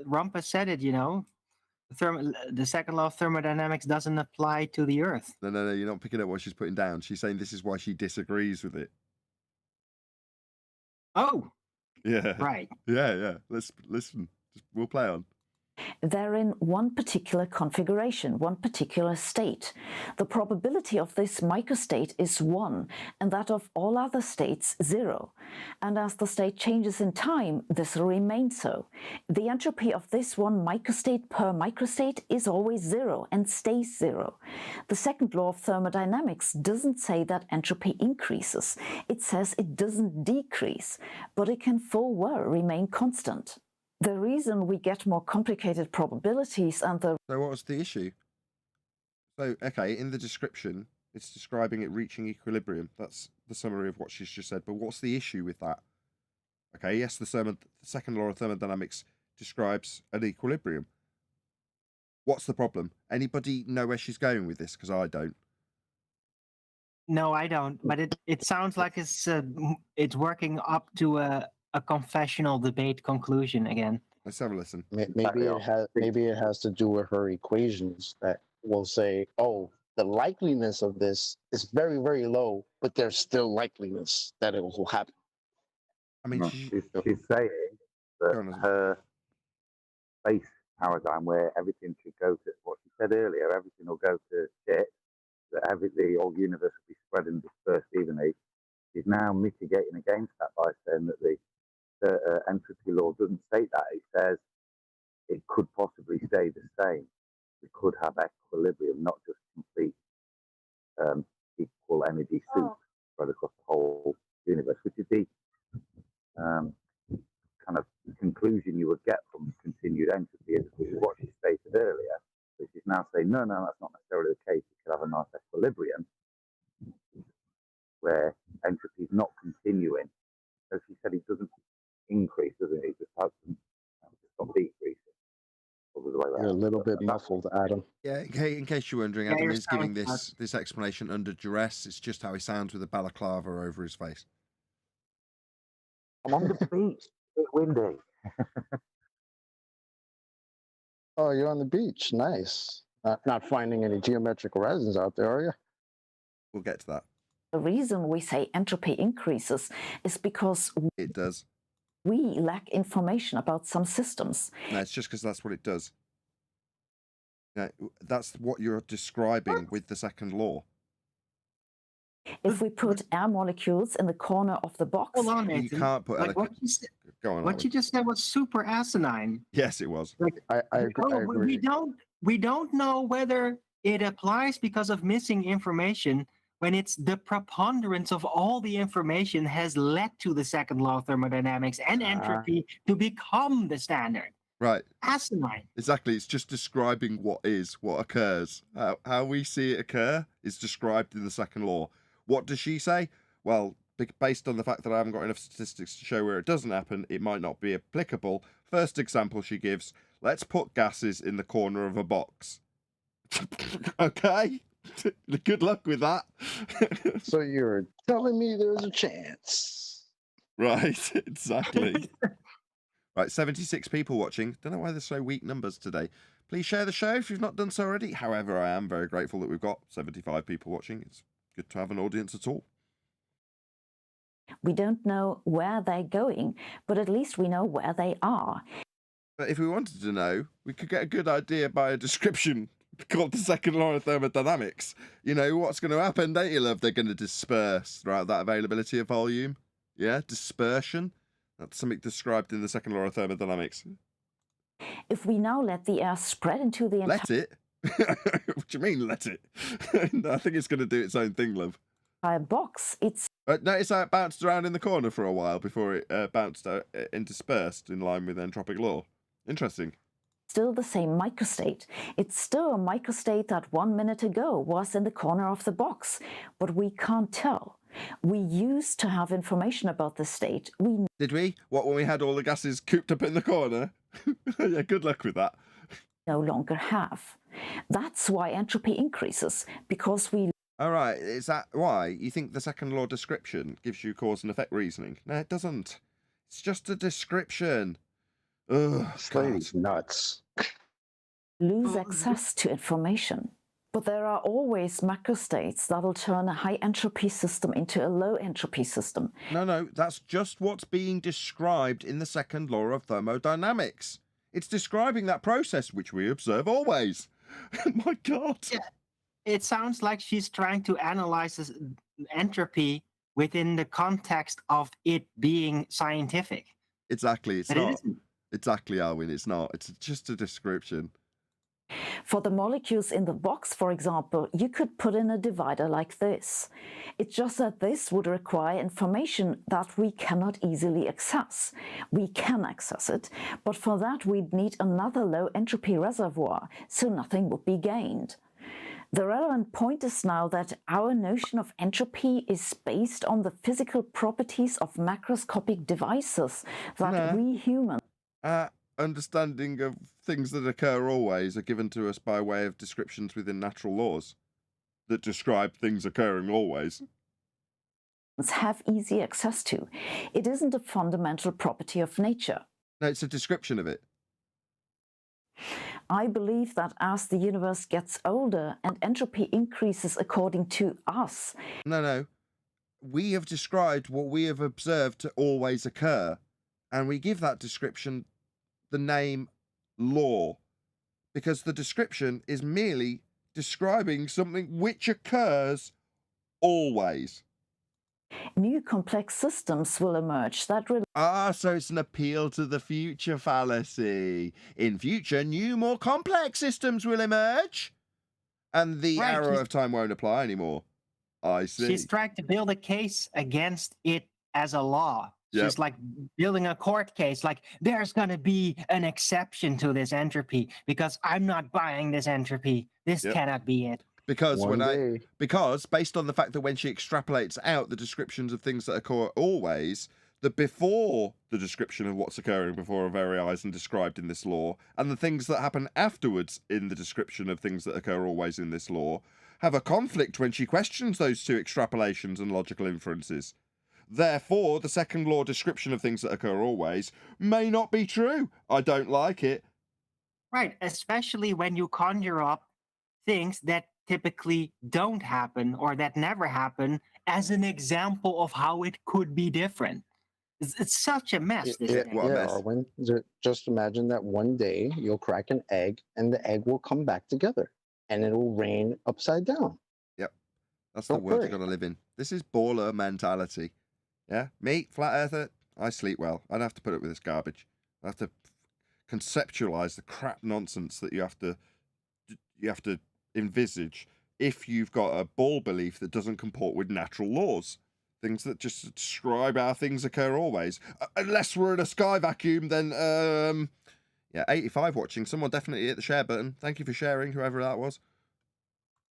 [SPEAKER 5] Rumpus said it, you know. The second law of thermodynamics doesn't apply to the Earth.
[SPEAKER 1] No, you're not picking up what she's putting down. She's saying this is why she disagrees with it.
[SPEAKER 5] Oh!
[SPEAKER 1] Yeah.
[SPEAKER 5] Right.
[SPEAKER 1] Yeah. Let's listen. We'll play on.
[SPEAKER 9] They're in one particular configuration, one particular state. The probability of this microstate is 1, and that of all other states 0. And as the state changes in time, this will remain so. The entropy of this one microstate per microstate is always 0 and stays 0. The second law of thermodynamics doesn't say that entropy increases. It says it doesn't decrease, but it can full well remain constant. The reason we get more complicated probabilities and the...
[SPEAKER 1] So what was the issue? So, okay, in the description, it's describing it reaching equilibrium. That's the summary of what she's just said. But what's the issue with that? Okay, yes, the second law of thermodynamics describes an equilibrium. What's the problem? Anybody know where she's going with this? Because I don't.
[SPEAKER 5] No, I don't. But it sounds like it's working up to a confessional debate conclusion again.
[SPEAKER 1] Let's have a listen.
[SPEAKER 2] Maybe it has to do with her equations that will say, oh, the likeliness of this is very, very low, but there's still likeliness that it will happen.
[SPEAKER 1] I mean,
[SPEAKER 11] No, she's saying that her space paradigm, where everything should go to what she said earlier, everything will go to shit, that the whole universe will be spread and dispersed evenly. She's now mitigating against that by saying that the entropy law doesn't state that. It says it could possibly stay the same. We could have equilibrium, not just complete equal energy soup spread across the whole universe, which is the kind of conclusion you would get from continued entropy, which is what she stated earlier. But she's now saying, no, that's not necessarily the case. You could have a nice equilibrium where entropy is not continuing. So she said it doesn't increase, doesn't it? It just has to stop decreasing.
[SPEAKER 2] You're a little bit muffled, Adam.
[SPEAKER 1] Yeah, in case you're wondering, Adam is giving this explanation under duress. It's just how he sounds with a balaclava over his face.
[SPEAKER 11] I'm on the beach. It's a bit windy.
[SPEAKER 2] Oh, you're on the beach. Nice. Not finding any geometric horizons out there, are you?
[SPEAKER 1] We'll get to that.
[SPEAKER 9] The reason we say entropy increases is because
[SPEAKER 1] it does.
[SPEAKER 9] We lack information about some systems.
[SPEAKER 1] No, it's just because that's what it does. Yeah, that's what you're describing with the second law.
[SPEAKER 9] If we put air molecules in the corner of the box,
[SPEAKER 5] hold on, Nathan.
[SPEAKER 1] You can't put.
[SPEAKER 5] Like what you said,
[SPEAKER 1] go on.
[SPEAKER 5] What you just said was super asinine.
[SPEAKER 1] Yes, it was.
[SPEAKER 5] Like
[SPEAKER 2] I agree.
[SPEAKER 5] We don't know whether it applies because of missing information when it's the preponderance of all the information has led to the second law of thermodynamics and entropy to become the standard.
[SPEAKER 1] Right.
[SPEAKER 5] Asinine.
[SPEAKER 1] Exactly. It's just describing what occurs. How we see it occur is described in the second law. What does she say? Well, based on the fact that I haven't got enough statistics to show where it doesn't happen, it might not be applicable. First example she gives, let's put gases in the corner of a box. Okay. Good luck with that.
[SPEAKER 2] So you're telling me there's a chance.
[SPEAKER 1] Right, exactly. Right, 76 people watching. Don't know why there's so weak numbers today. Please share the show if you've not done so already. However, I am very grateful that we've got 75 people watching. It's good to have an audience at all.
[SPEAKER 9] We don't know where they're going, but at least we know where they are.
[SPEAKER 1] But if we wanted to know, we could get a good idea by a description called the second law of thermodynamics. You know what's going to happen, don't you, love? They're going to disperse throughout that availability of volume. Yeah, dispersion. That's something described in the second law of thermodynamics.
[SPEAKER 9] If we now let the air spread into the entire...
[SPEAKER 1] Let it? What do you mean, let it? I think it's going to do its own thing, love.
[SPEAKER 9] Box, it's...
[SPEAKER 1] Notice how it bounced around in the corner for a while before it bounced out and dispersed in line with entropic law. Interesting.
[SPEAKER 9] Still the same microstate. It's still a microstate that 1 minute ago was in the corner of the box, but we can't tell. We used to have information about the state.
[SPEAKER 1] Did we? What, when we had all the gases cooped up in the corner? Yeah, good luck with that.
[SPEAKER 9] No longer have. That's why entropy increases, because we...
[SPEAKER 1] All right, is that why you think the second law description gives you cause and effect reasoning? No, it doesn't. It's just a description. Ugh,
[SPEAKER 2] Slade's nuts.
[SPEAKER 9] Lose access to information. But there are always macrostates that'll turn a high entropy system into a low entropy system.
[SPEAKER 1] No, that's just what's being described in the second law of thermodynamics. It's describing that process which we observe always. My God.
[SPEAKER 5] Yeah. It sounds like she's trying to analyze this entropy within the context of it being scientific.
[SPEAKER 1] Exactly. It's
[SPEAKER 5] But it
[SPEAKER 1] not.
[SPEAKER 5] isn't.
[SPEAKER 1] Exactly, Alwyn. It's not. It's just a description.
[SPEAKER 9] For the molecules in the box, for example, you could put in a divider like this. It's just that this would require information that we cannot easily access. We can access it, but for that we'd need another low entropy reservoir, so nothing would be gained. The relevant point is now that our notion of entropy is based on the physical properties of macroscopic devices that we humans
[SPEAKER 1] Understanding of things that occur always are given to us by way of descriptions within natural laws that describe things occurring always.
[SPEAKER 9] have easy access to. It isn't a fundamental property of nature.
[SPEAKER 1] No, it's a description of it.
[SPEAKER 9] I believe that as the universe gets older and entropy increases according to us.
[SPEAKER 1] No. We have described what we have observed to always occur, and we give that description the name law, because the description is merely describing something which occurs always.
[SPEAKER 9] New complex systems will emerge that
[SPEAKER 1] so it's an appeal to the future fallacy. In future, new, more complex systems will emerge, and the arrow of time won't apply anymore. I see.
[SPEAKER 5] She's trying to build a case against it as a law. She's like building a court case, like there's going to be an exception to this entropy because I'm not buying this entropy. This cannot be it.
[SPEAKER 1] Because because based on the fact that when she extrapolates out the descriptions of things that occur always, the before the description of what's occurring before our very eyes and described in this law, and the things that happen afterwards in the description of things that occur always in this law, have a conflict when she questions those two extrapolations and logical inferences. Therefore, the second law description of things that occur always may not be true. I don't like it.
[SPEAKER 5] Right, especially when you conjure up things that typically don't happen or that never happen as an example of how it could be different. It's such a mess.
[SPEAKER 2] Arwen, just imagine that one day you'll crack an egg and the egg will come back together and it'll rain upside down.
[SPEAKER 1] Yep. That's the world you're going to live in. This is baller mentality. Yeah, me, flat earther, I sleep well. I don't have to put up with this garbage. I have to conceptualize the crap nonsense that you have to envisage if you've got a ball belief that doesn't comport with natural laws. Things that just describe how things occur always. Unless we're in a sky vacuum, then 85 watching. Someone definitely hit the share button. Thank you for sharing, whoever that was.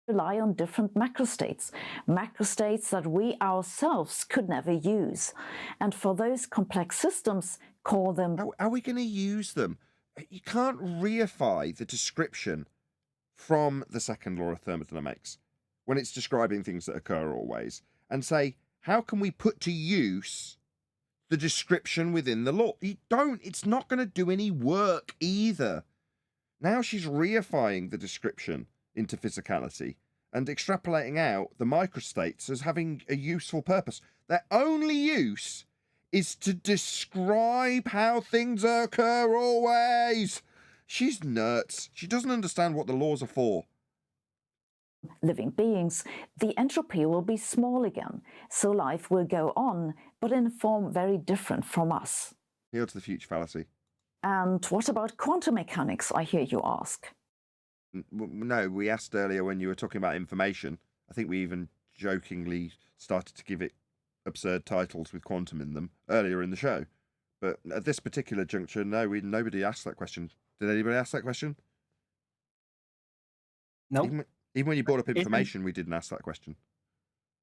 [SPEAKER 9] Rely on different macrostates that we ourselves could never use. And for those complex systems, call them...
[SPEAKER 1] How are we going to use them? You can't reify the description from the second law of thermodynamics when it's describing things that occur always and say, how can we put to use the description within the law? You don't. It's not going to do any work either. Now she's reifying the description into physicality and extrapolating out the microstates as having a useful purpose. Their only use is to describe how things occur always. She's nuts. She doesn't understand what the laws are for.
[SPEAKER 9] Living beings, the entropy will be small again, so life will go on, but in a form very different from us.
[SPEAKER 1] Appeal to the future fallacy.
[SPEAKER 9] And what about quantum mechanics, I hear you ask?
[SPEAKER 1] No, we asked earlier when you were talking about information. I think we even jokingly started to give it absurd titles with quantum in them earlier in the show. But at this particular juncture, no, nobody asked that question. Did anybody ask that question?
[SPEAKER 5] No.
[SPEAKER 1] Even when you brought up information, we didn't ask that question.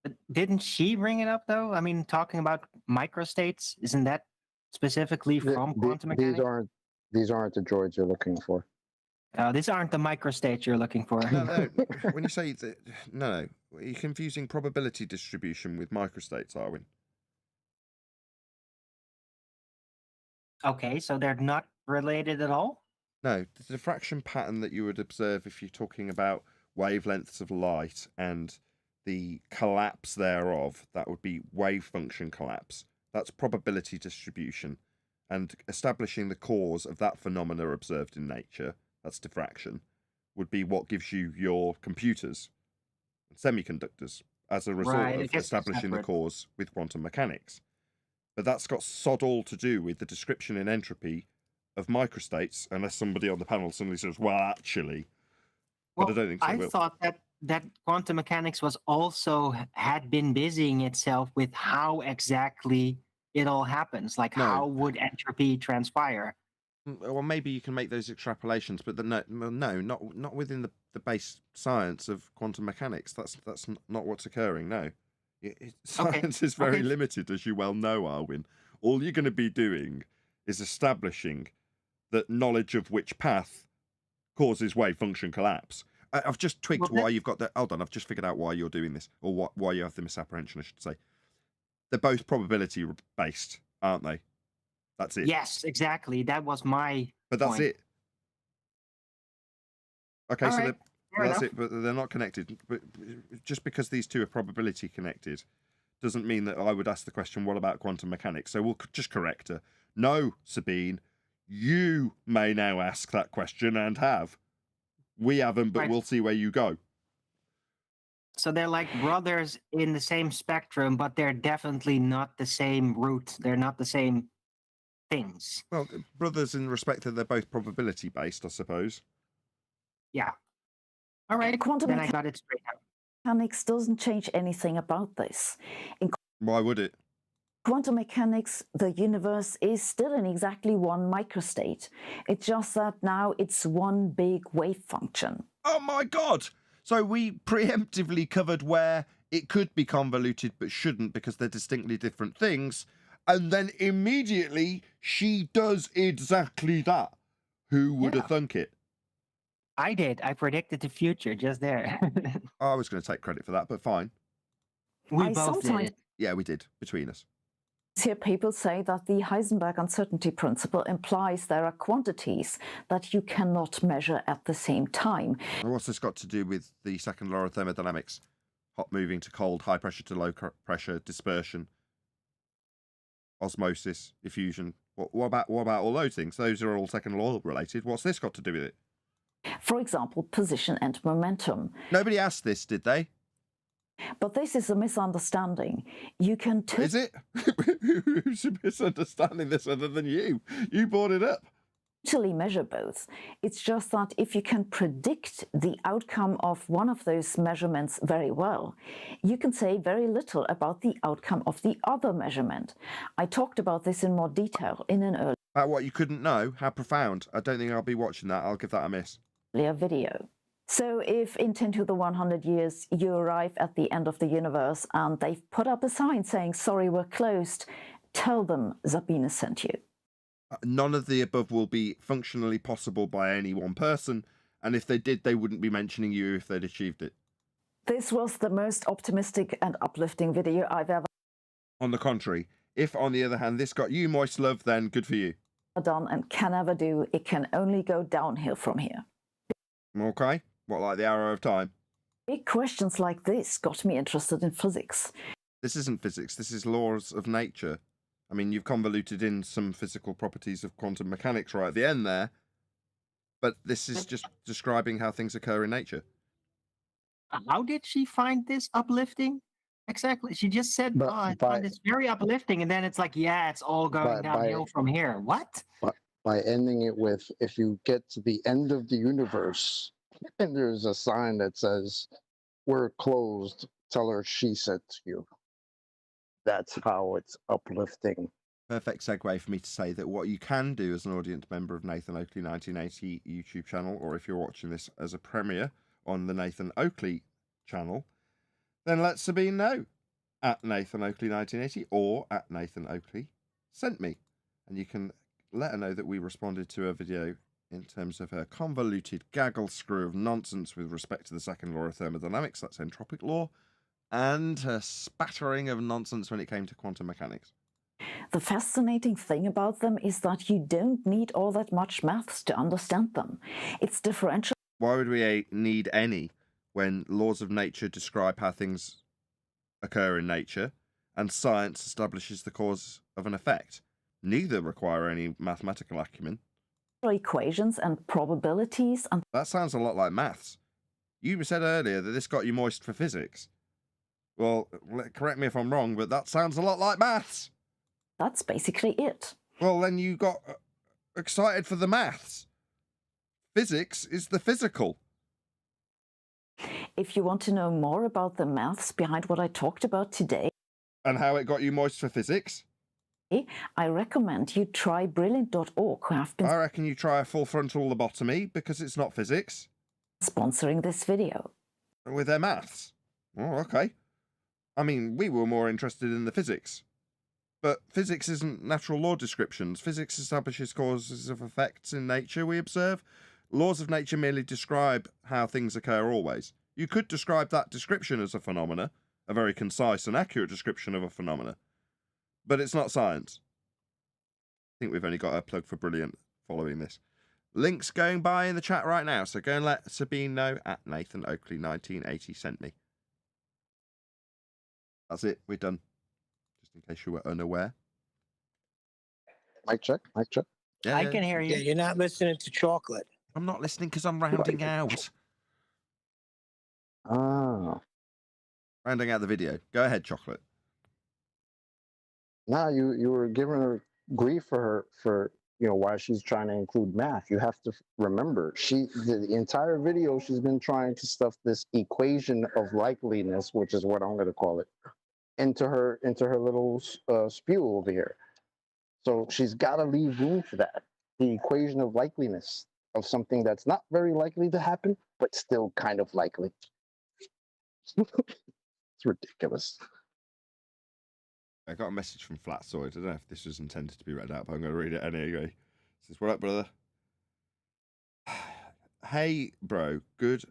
[SPEAKER 5] But didn't she bring it up, though? I mean, talking about microstates, isn't that specifically from quantum mechanics?
[SPEAKER 2] These aren't the droids you're looking for.
[SPEAKER 5] These aren't the microstates you're looking for.
[SPEAKER 1] No. When you say that, no, you're confusing probability distribution with microstates, Arwen.
[SPEAKER 5] Okay, so they're not related at all?
[SPEAKER 1] No, the diffraction pattern that you would observe if you're talking about wavelengths of light and the collapse thereof, that would be wave function collapse. That's probability distribution. and establishing the cause of that phenomena observed in nature, that's diffraction, would be what gives you your computers and semiconductors as a result
[SPEAKER 5] Right, I
[SPEAKER 1] of
[SPEAKER 5] guess they're
[SPEAKER 1] establishing the
[SPEAKER 5] separate.
[SPEAKER 1] cause with quantum mechanics. But that's got sod all to do with the description in Entropy of microstates, unless somebody on the panel suddenly says, well, actually. But
[SPEAKER 5] Well,
[SPEAKER 1] I don't think so.
[SPEAKER 5] I
[SPEAKER 1] Will.
[SPEAKER 5] thought that quantum mechanics was also had been busying itself with how exactly it all happens. Like,
[SPEAKER 1] No.
[SPEAKER 5] how would entropy transpire?
[SPEAKER 1] Well, maybe you can make those extrapolations, but no, not within the base science of quantum mechanics. That's not what's occurring. No, science is very limited, as you well know, Arwin. All you're going to be doing is establishing that knowledge of which path causes wave function collapse. I've just twigged why you've got that. Hold on, I've just figured out why you're doing this, or why you have the misapprehension, I should say. They're both probability based, aren't they? That's it.
[SPEAKER 5] Yes, exactly. That was my
[SPEAKER 1] But that's
[SPEAKER 5] point.
[SPEAKER 1] it. Okay,
[SPEAKER 5] All
[SPEAKER 1] so
[SPEAKER 5] right,
[SPEAKER 1] that's it, but they're not connected. But just because these two are probability connected doesn't mean that I would ask the question, what about quantum mechanics? So we'll just correct her. No, Sabine, you may now ask that question and have. We haven't, but we'll see where you go.
[SPEAKER 5] So they're like brothers in the same spectrum, but they're definitely not the same root. They're not the same things.
[SPEAKER 1] Well, brothers in respect that they're both probability based, I suppose.
[SPEAKER 5] Yeah. All right.
[SPEAKER 9] Quantum
[SPEAKER 5] Then I got it straight out.
[SPEAKER 9] mechanics doesn't change anything about this. In
[SPEAKER 1] Why would it?
[SPEAKER 9] quantum mechanics, the universe is still in exactly one microstate. It's just that now it's one big wave function.
[SPEAKER 1] Oh my God! So we preemptively covered where it could be convoluted but shouldn't because they're distinctly different things. And then immediately she does exactly that. Who would have thunk it?
[SPEAKER 5] I did. I predicted the future just there.
[SPEAKER 1] I was going to take credit for that, but fine.
[SPEAKER 5] We
[SPEAKER 9] I
[SPEAKER 5] both did
[SPEAKER 9] sometimes
[SPEAKER 5] it.
[SPEAKER 1] Yeah, we did, between us.
[SPEAKER 9] hear people say that the Heisenberg uncertainty principle implies there are quantities that you cannot measure at the same time.
[SPEAKER 1] And what's this got to do with the second law of thermodynamics? Hot moving to cold, high pressure to low pressure, dispersion, osmosis, diffusion. What about all those things? Those are all second law related. What's this got to do with it?
[SPEAKER 9] For example, position and momentum.
[SPEAKER 1] Nobody asked this, did they?
[SPEAKER 9] But this is a misunderstanding. You can
[SPEAKER 1] Is it? Who's misunderstanding this other than you? You brought it up.
[SPEAKER 9] totally measure both. It's just that if you can predict the outcome of one of those measurements very well, you can say very little about the outcome of the other measurement. I talked about this in more detail in an
[SPEAKER 1] About what you couldn't know? How profound. I don't think I'll be watching that. I'll give that a miss.
[SPEAKER 9] earlier video. So if in 10 to the 100 years you arrive at the end of the universe and they've put up a sign saying, sorry, we're closed, tell them Sabine sent you.
[SPEAKER 1] None of the above will be functionally possible by any one person, and if they did, they wouldn't be mentioning you if they'd achieved it.
[SPEAKER 9] This was the most optimistic and uplifting video I've ever
[SPEAKER 1] On the contrary, if on the other hand this got you moist love, then good for you.
[SPEAKER 9] done and can ever do. It can only go downhill from here.
[SPEAKER 1] Okay? What, like the arrow of time?
[SPEAKER 9] Big questions like this got me interested in physics.
[SPEAKER 1] This isn't physics, this is laws of nature. I mean, you've convoluted in some physical properties of quantum mechanics right at the end there, but this is just describing how things occur in nature.
[SPEAKER 5] How did she find this uplifting? Exactly. She just said,
[SPEAKER 2] But-
[SPEAKER 5] oh, I
[SPEAKER 2] but-
[SPEAKER 5] find this very uplifting. And then it's like, yeah, it's all going
[SPEAKER 2] But
[SPEAKER 5] downhill from here. What?
[SPEAKER 2] by ending it with, if you get to the end of the universe and there's a sign that says, we're closed, tell her she said to you. That's how it's uplifting.
[SPEAKER 1] Perfect segue for me to say that what you can do as an audience member of Nathan Oakley 1980 YouTube channel, or if you're watching this as a premiere on the Nathan Oakley channel, then let Sabine know at Nathan Oakley 1980 or at Nathan Oakley sent me. And you can let her know that we responded to her video in terms of her convoluted gaggle screw of nonsense with respect to the second law of thermodynamics, that's entropic law, and her spattering of nonsense when it came to quantum mechanics.
[SPEAKER 9] The fascinating thing about them is that you don't need all that much maths to understand them. It's differential.
[SPEAKER 1] Why would we need any when laws of nature describe how things occur in nature and science establishes the cause of an effect? Neither require any mathematical acumen.
[SPEAKER 9] equations and probabilities and
[SPEAKER 1] That sounds a lot like maths. You said earlier that this got you moist for physics. Well, correct me if I'm wrong, but that sounds a lot like maths.
[SPEAKER 9] that's basically it.
[SPEAKER 1] Well, then you got excited for the maths. Physics is the physical.
[SPEAKER 9] If you want to know more about the maths behind what I talked about today,
[SPEAKER 1] And how it got you moist for physics?
[SPEAKER 9] I recommend you try brilliant.org, who have been
[SPEAKER 1] I reckon you try a full frontal lobotomy because it's not physics.
[SPEAKER 9] sponsoring this video.
[SPEAKER 1] With their maths. Oh, okay. I mean, we were more interested in the physics. But physics isn't natural law descriptions. Physics establishes causes of effects in nature we observe. Laws of nature merely describe how things occur always. You could describe that description as a phenomena, a very concise and accurate description of a phenomena. But it's not science. I think we've only got a plug for Brilliant following this. Links going by in the chat right now, so go and let Sabine know at Nathan Oakley 1980 sent me. That's it, we're done. Just in case you were unaware.
[SPEAKER 2] Mic check, mic check.
[SPEAKER 1] Yeah,
[SPEAKER 5] I can hear
[SPEAKER 7] Yeah,
[SPEAKER 5] you.
[SPEAKER 7] you're not listening to chocolate.
[SPEAKER 1] I'm not listening because I'm rounding out.
[SPEAKER 2] Ah.
[SPEAKER 1] Rounding out the video. Go ahead, Chocolate.
[SPEAKER 2] Now you were giving her grief for why she's trying to include math. You have to remember the entire video she's been trying to stuff this equation of likeliness, which is what I'm going to call it, into her little spew over here. So she's got to leave room for that. The equation of likeliness of something that's not very likely to happen, but still kind of likely. It's ridiculous.
[SPEAKER 1] I got a message from Flatsoid. I don't know if this was intended to be read out, but I'm going to read it anyway. It says, "What up, brother? Hey, bro. Good.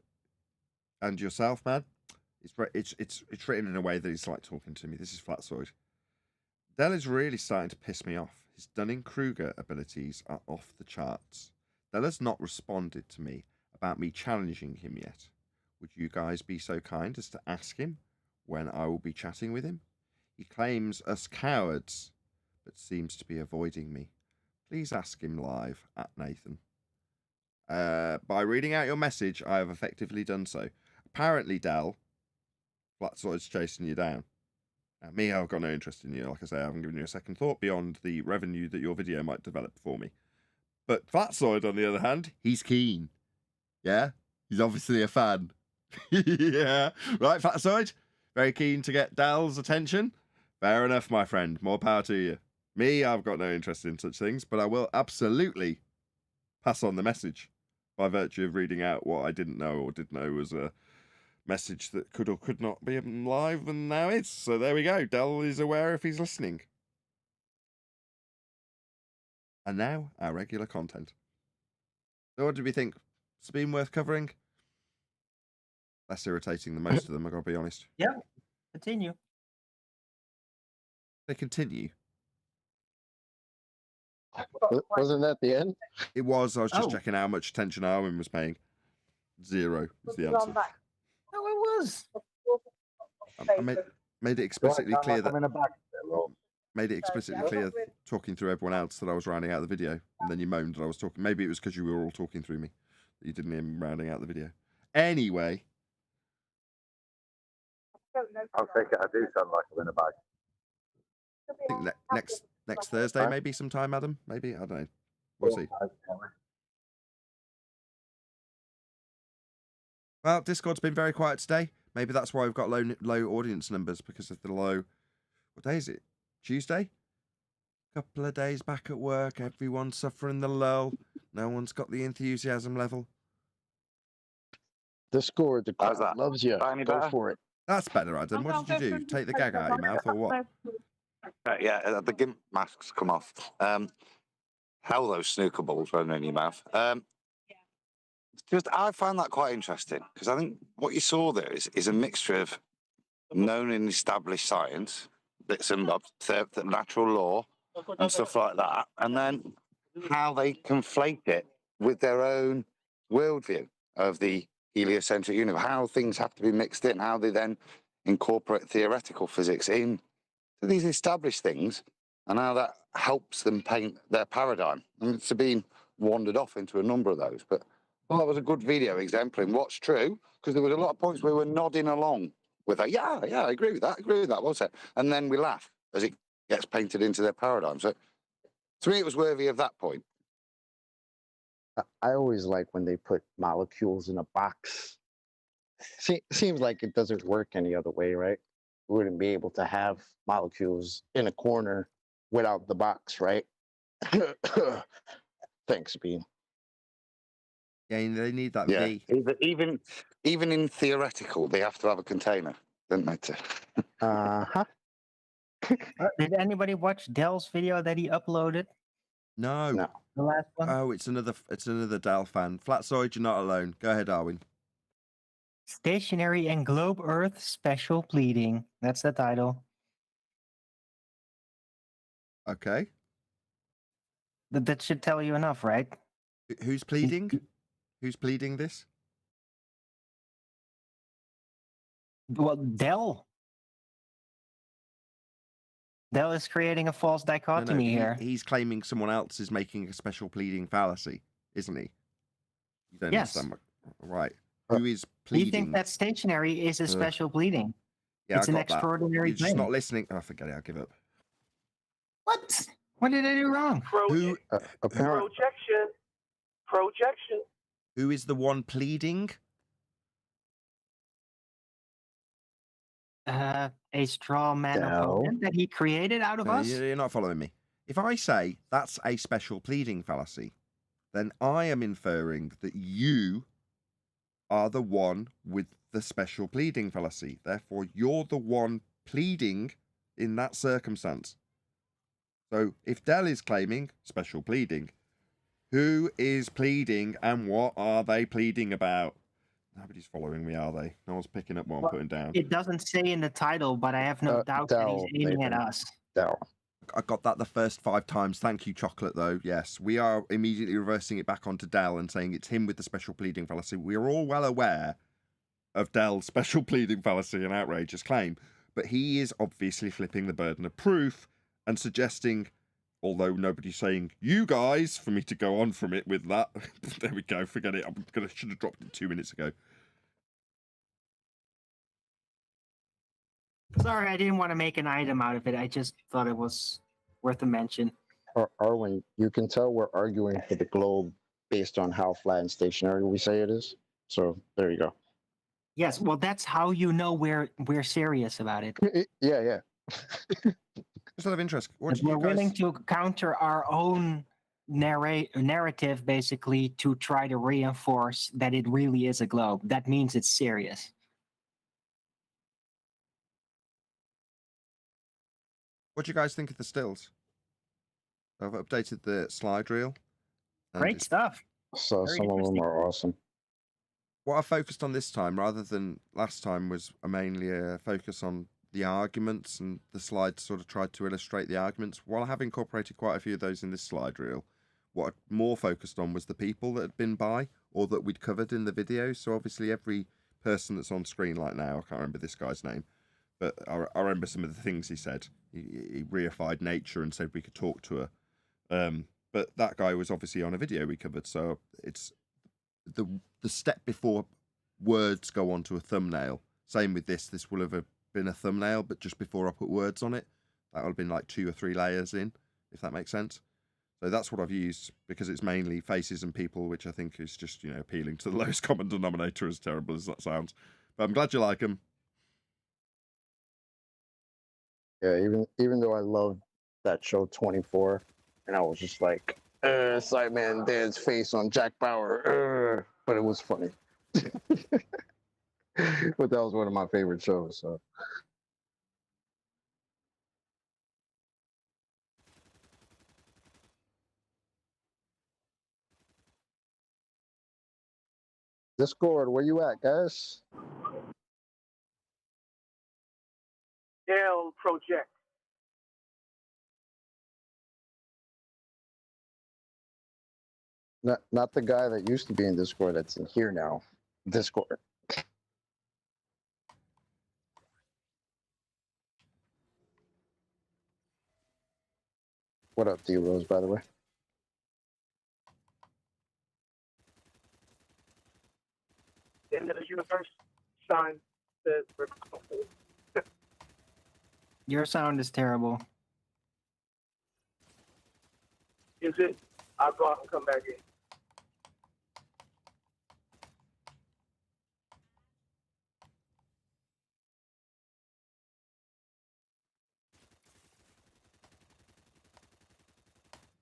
[SPEAKER 1] And yourself, man?" It's written in a way that he's like talking to me. This is Flatsoid. Dell is really starting to piss me off. His Dunning-Kruger abilities are off the charts. Dell has not responded to me about me challenging him yet. Would you guys be so kind as to ask him when I will be chatting with him? He claims us cowards, but seems to be avoiding me. Please ask him live at Nathan. By reading out your message, I have effectively done so. Apparently, Dell, Flatsoid's chasing you down. Me, I've got no interest in you. Like I say, I haven't given you a second thought beyond the revenue that your video might develop for me. But Flatsoid, on the other hand, he's keen. Yeah? He's obviously a fan. Yeah. Right, Flatsoid? Very keen to get Dell's attention? Fair enough, my friend. More power to you. Me, I've got no interest in such things, but I will absolutely pass on the message by virtue of reading out what I didn't know or did know was a message that could or could not be live and now is. So there we go. Dell is aware if he's listening. And now, our regular content. So what did we think? Sabine worth covering? Less irritating than most of them, I've got to be honest.
[SPEAKER 5] Yeah, continue.
[SPEAKER 1] They continue.
[SPEAKER 2] Wasn't that the end?
[SPEAKER 1] It was. I was just checking how much attention Arwen was paying. 0 is the answer.
[SPEAKER 5] No, it was.
[SPEAKER 1] I made it explicitly clear that talking through everyone else that I was rounding out the video, and then you moaned that I was talking. Maybe it was because you were all talking through me that you didn't hear me rounding out the video. Anyway,
[SPEAKER 11] I'll take it. I do sound like I'm in a bag.
[SPEAKER 1] I think next Thursday, maybe sometime, Adam. Maybe, I don't know. We'll see. Well, Discord's been very quiet today. Maybe that's why we've got low audience numbers, because of the low. What day is it? Tuesday? Couple of days back at work. Everyone's suffering the lull. No one's got the enthusiasm level.
[SPEAKER 2] Discord, the crowd loves you. Go for it.
[SPEAKER 1] That's better, Adam. What did you do? Take the gag out of your mouth or what?
[SPEAKER 8] Yeah, the GIMP masks come off. Hell, those snooker balls running in your mouth. I find that quite interesting, because I think what you saw there is a mixture of known and established science, bits and bobs, the natural law and stuff like that, and then how they conflate it with their own worldview of the heliocentric universe, how things have to be mixed in, how they then incorporate theoretical physics in to these established things, and how that helps them paint their paradigm. And Sabine wandered off into a number of those, but well, that was a good video exempling what's true, because there was a lot of points we were nodding along with a yeah, I agree with that, was it? And then we laugh as it gets painted into their paradigm. So to me, it was worthy of that point.
[SPEAKER 2] I always like when they put molecules in a box. Seems like it doesn't work any other way, right? We wouldn't be able to have molecules in a corner without the box, right? Thanks, Bean.
[SPEAKER 1] Yeah, they need that
[SPEAKER 8] Yeah,
[SPEAKER 1] V.
[SPEAKER 8] even in theoretical, they have to have a container, don't they?
[SPEAKER 2] Uh-huh.
[SPEAKER 5] Did anybody watch Dell's video that he uploaded?
[SPEAKER 1] No.
[SPEAKER 5] The last one?
[SPEAKER 1] Oh, it's another Dell fan. Flatzoid, you're not alone. Go ahead, Arwin.
[SPEAKER 5] Stationary and Globe Earth Special Pleading. That's the title.
[SPEAKER 1] Okay.
[SPEAKER 5] That should tell you enough, right?
[SPEAKER 1] Who's pleading? Who's pleading this?
[SPEAKER 5] Well, Dell. Dell is creating a false dichotomy here.
[SPEAKER 1] He's claiming someone else is making a special pleading fallacy, isn't he? You don't
[SPEAKER 5] Yes.
[SPEAKER 1] understand. Right. Who is pleading?
[SPEAKER 5] You think that stationary is a special pleading?
[SPEAKER 1] Yeah,
[SPEAKER 5] it's
[SPEAKER 1] I
[SPEAKER 5] an
[SPEAKER 1] got that.
[SPEAKER 5] extraordinary
[SPEAKER 1] You're just
[SPEAKER 5] claim.
[SPEAKER 1] not listening. Oh, forget it. I'll give up.
[SPEAKER 5] What? What did I do wrong?
[SPEAKER 3] Projection.
[SPEAKER 1] Who is the one pleading?
[SPEAKER 5] A straw man opponent that he created out of us?
[SPEAKER 1] You're not following me. If I say that's a special pleading fallacy, then I am inferring that you are the one with the special pleading fallacy. Therefore, you're the one pleading in that circumstance. So if Dell is claiming special pleading, who is pleading and what are they pleading about? Nobody's following me, are they? No one's picking up what I'm putting down.
[SPEAKER 5] It doesn't say in the title, but I have no doubt that he's aiming at us.
[SPEAKER 1] I got that the first 5 times. Thank you, Chocolate, though. Yes, we are immediately reversing it back onto Dell and saying it's him with the special pleading fallacy. We are all well aware of Dell's special pleading fallacy and outrageous claim, but he is obviously flipping the burden of proof and suggesting, although nobody's saying, you guys, for me to go on from it with that. There we go, forget it. Should have dropped it 2 minutes ago.
[SPEAKER 5] Sorry, I didn't want to make an item out of it. I just thought it was worth a mention.
[SPEAKER 2] Arwin, you can tell we're arguing for the globe based on how flat and stationary we say it is. So there you go.
[SPEAKER 5] Yes, well, that's how you know we're serious about it.
[SPEAKER 2] Yeah.
[SPEAKER 1] Just out of interest,
[SPEAKER 5] We're willing to counter our own narrative, basically, to try to reinforce that it really is a globe. That means it's serious.
[SPEAKER 1] What do you guys think of the stills? I've updated the slide reel.
[SPEAKER 5] Great stuff.
[SPEAKER 2] So some of them are awesome.
[SPEAKER 1] What I focused on this time, rather than last time, was mainly a focus on the arguments, and the slides sort of tried to illustrate the arguments. While I have incorporated quite a few of those in this slide reel, what I more focused on was the people that had been by or that we'd covered in the video. So obviously every person that's on screen like now, I can't remember this guy's name, but I remember some of the things he said. He reified nature and said we could talk to her. But that guy was obviously on a video we covered. So it's the step before words go onto a thumbnail. Same with this. This will have been a thumbnail, but just before I put words on it, that will have been like 2 or 3 layers in, if that makes sense. So that's what I've used, because it's mainly faces and people, which I think is just, appealing to the lowest common denominator, as terrible as that sounds. But I'm glad you like them.
[SPEAKER 2] Yeah, even though I loved that show 24, and I was just like, Sideman Dad's face on Jack Bauer, but it was funny. But that was one of my favorite shows. So. Discord, where you at, guys?
[SPEAKER 3] Dell project.
[SPEAKER 2] Not the guy that used to be in Discord that's in here now. Discord. What up, D-Rose, by the way?
[SPEAKER 3] The end of the universe sign says we're
[SPEAKER 5] Your sound is terrible.
[SPEAKER 3] Is it? I'll go out and come back in.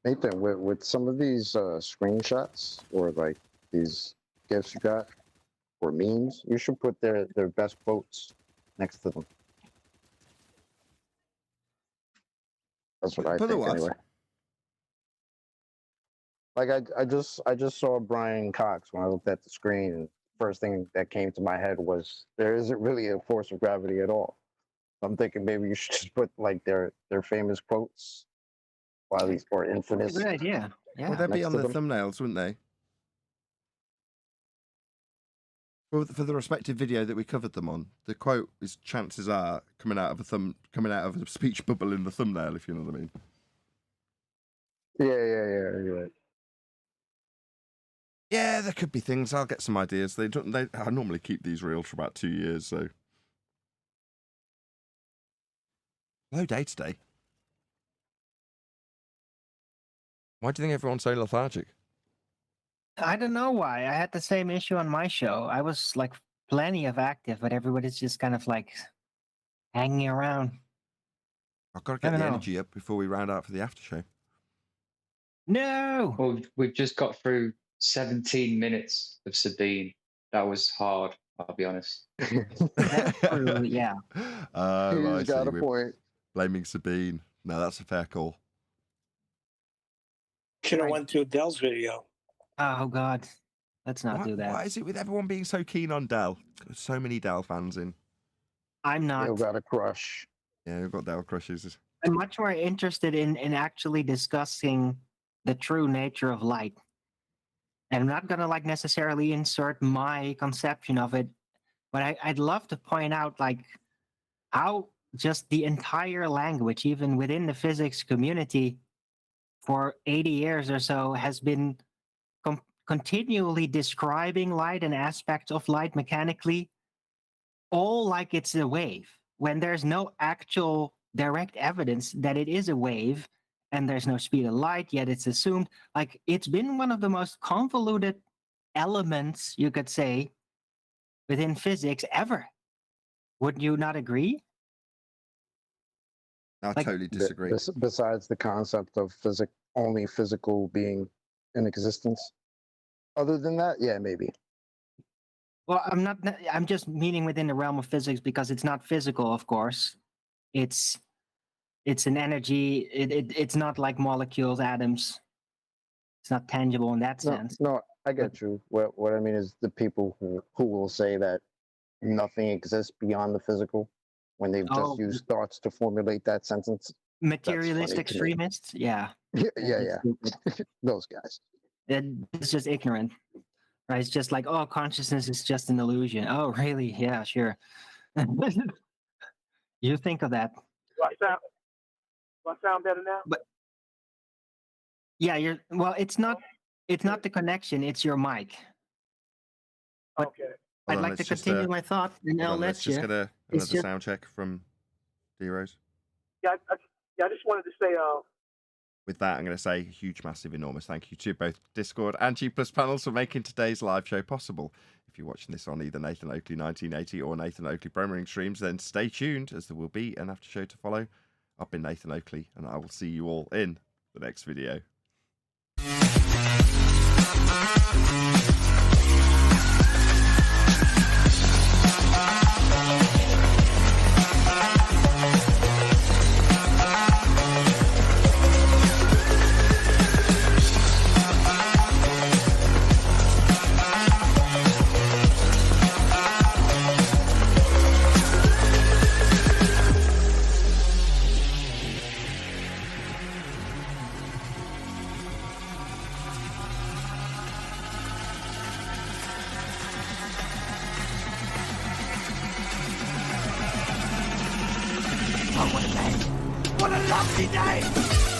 [SPEAKER 2] Nathan, with some of these screenshots or like these gifs you got or memes, you should put their best quotes next to them. That's what I
[SPEAKER 1] For the
[SPEAKER 2] think
[SPEAKER 1] what?
[SPEAKER 2] anyway. Like I just saw Brian Cox when I looked at the screen, and first thing that came to my head was there isn't really a force of gravity at all. I'm thinking maybe you should just put like their famous quotes, while these or infamous.
[SPEAKER 5] Good idea. Yeah.
[SPEAKER 1] Well, they'd be
[SPEAKER 2] next
[SPEAKER 1] on
[SPEAKER 2] to
[SPEAKER 1] the
[SPEAKER 2] them.
[SPEAKER 1] thumbnails, wouldn't they? For the respective video that we covered them on, the quote is chances are coming out of a speech bubble in the thumbnail, if you know what I mean.
[SPEAKER 2] Yeah.
[SPEAKER 1] Yeah, there could be things. I'll get some ideas. I normally keep these real for about 2 years, so. Low day today. Why do you think everyone's so lethargic?
[SPEAKER 5] I don't know why. I had the same issue on my show. I was like plenty of active, but everybody's just kind of like hanging around.
[SPEAKER 1] I've got to
[SPEAKER 5] I
[SPEAKER 1] get
[SPEAKER 5] don't
[SPEAKER 1] the
[SPEAKER 5] know.
[SPEAKER 1] energy up before we round out for the after show.
[SPEAKER 5] No.
[SPEAKER 4] Well, we've just got through 17 minutes of Sabine. That was hard, I'll be honest.
[SPEAKER 5] That's true, yeah.
[SPEAKER 1] I
[SPEAKER 2] He's got
[SPEAKER 1] see.
[SPEAKER 2] a
[SPEAKER 1] We're
[SPEAKER 2] point.
[SPEAKER 1] blaming Sabine. No, that's a fair call.
[SPEAKER 7] Should have
[SPEAKER 5] Right.
[SPEAKER 7] went to Adele's video.
[SPEAKER 5] Oh God. Let's not do that.
[SPEAKER 1] Why is it with everyone being so keen on Dell? There's so many Dell fans in.
[SPEAKER 5] I'm not.
[SPEAKER 2] You got a crush.
[SPEAKER 1] Yeah, we've got Dell crushes.
[SPEAKER 5] I'm much more interested in actually discussing the true nature of light. And I'm not gonna like necessarily insert my conception of it, but I'd love to point out like how just the entire language, even within the physics community, for 80 years or so, has been continually describing light and aspects of light mechanically, all like it's a wave, when there's no actual direct evidence that it is a wave, and there's no speed of light, yet it's assumed. Like, it's been one of the most convoluted elements, you could say, within physics ever. Would you not agree?
[SPEAKER 1] I
[SPEAKER 5] Like-
[SPEAKER 1] totally disagree.
[SPEAKER 2] Besides the concept of only physical being in existence. Other than that, yeah, maybe.
[SPEAKER 5] Well, I'm just meaning within the realm of physics because it's not physical, of course. It's an energy. It's not like molecules, atoms. It's not tangible in that sense.
[SPEAKER 2] No, I get you. What I mean is the people who will say that nothing exists beyond the physical when they've just
[SPEAKER 5] Oh.
[SPEAKER 2] used thoughts to formulate that sentence.
[SPEAKER 5] Materialist
[SPEAKER 2] to me.
[SPEAKER 5] extremists, yeah.
[SPEAKER 2] Yeah. Those guys.
[SPEAKER 5] It's just ignorant, right? It's just like, oh, consciousness is just an illusion. Oh, really? Yeah, sure. You think of that.
[SPEAKER 3] Do I sound better now?
[SPEAKER 5] Yeah, it's not the connection, it's your mic. But
[SPEAKER 3] Okay.
[SPEAKER 5] I'd
[SPEAKER 1] Hold on,
[SPEAKER 5] like to
[SPEAKER 1] let's just,
[SPEAKER 5] continue my thought, and
[SPEAKER 1] Hold
[SPEAKER 5] I'll
[SPEAKER 1] on,
[SPEAKER 5] let
[SPEAKER 1] let's
[SPEAKER 5] you.
[SPEAKER 1] just get
[SPEAKER 5] It's
[SPEAKER 1] another
[SPEAKER 5] just-
[SPEAKER 1] sound check from D-Rose.
[SPEAKER 3] Yeah, I just wanted to say,
[SPEAKER 1] With that, I'm going to say huge, massive, enormous thank you to both Discord and G Plus panels for making today's live show possible. If you're watching this on either Nathan Oakley 1980 or Nathan Oakley Programming streams, then stay tuned as there will be an after show to follow. I've been Nathan Oakley, and I will see you all in the next video.
[SPEAKER 7] What a lovely day!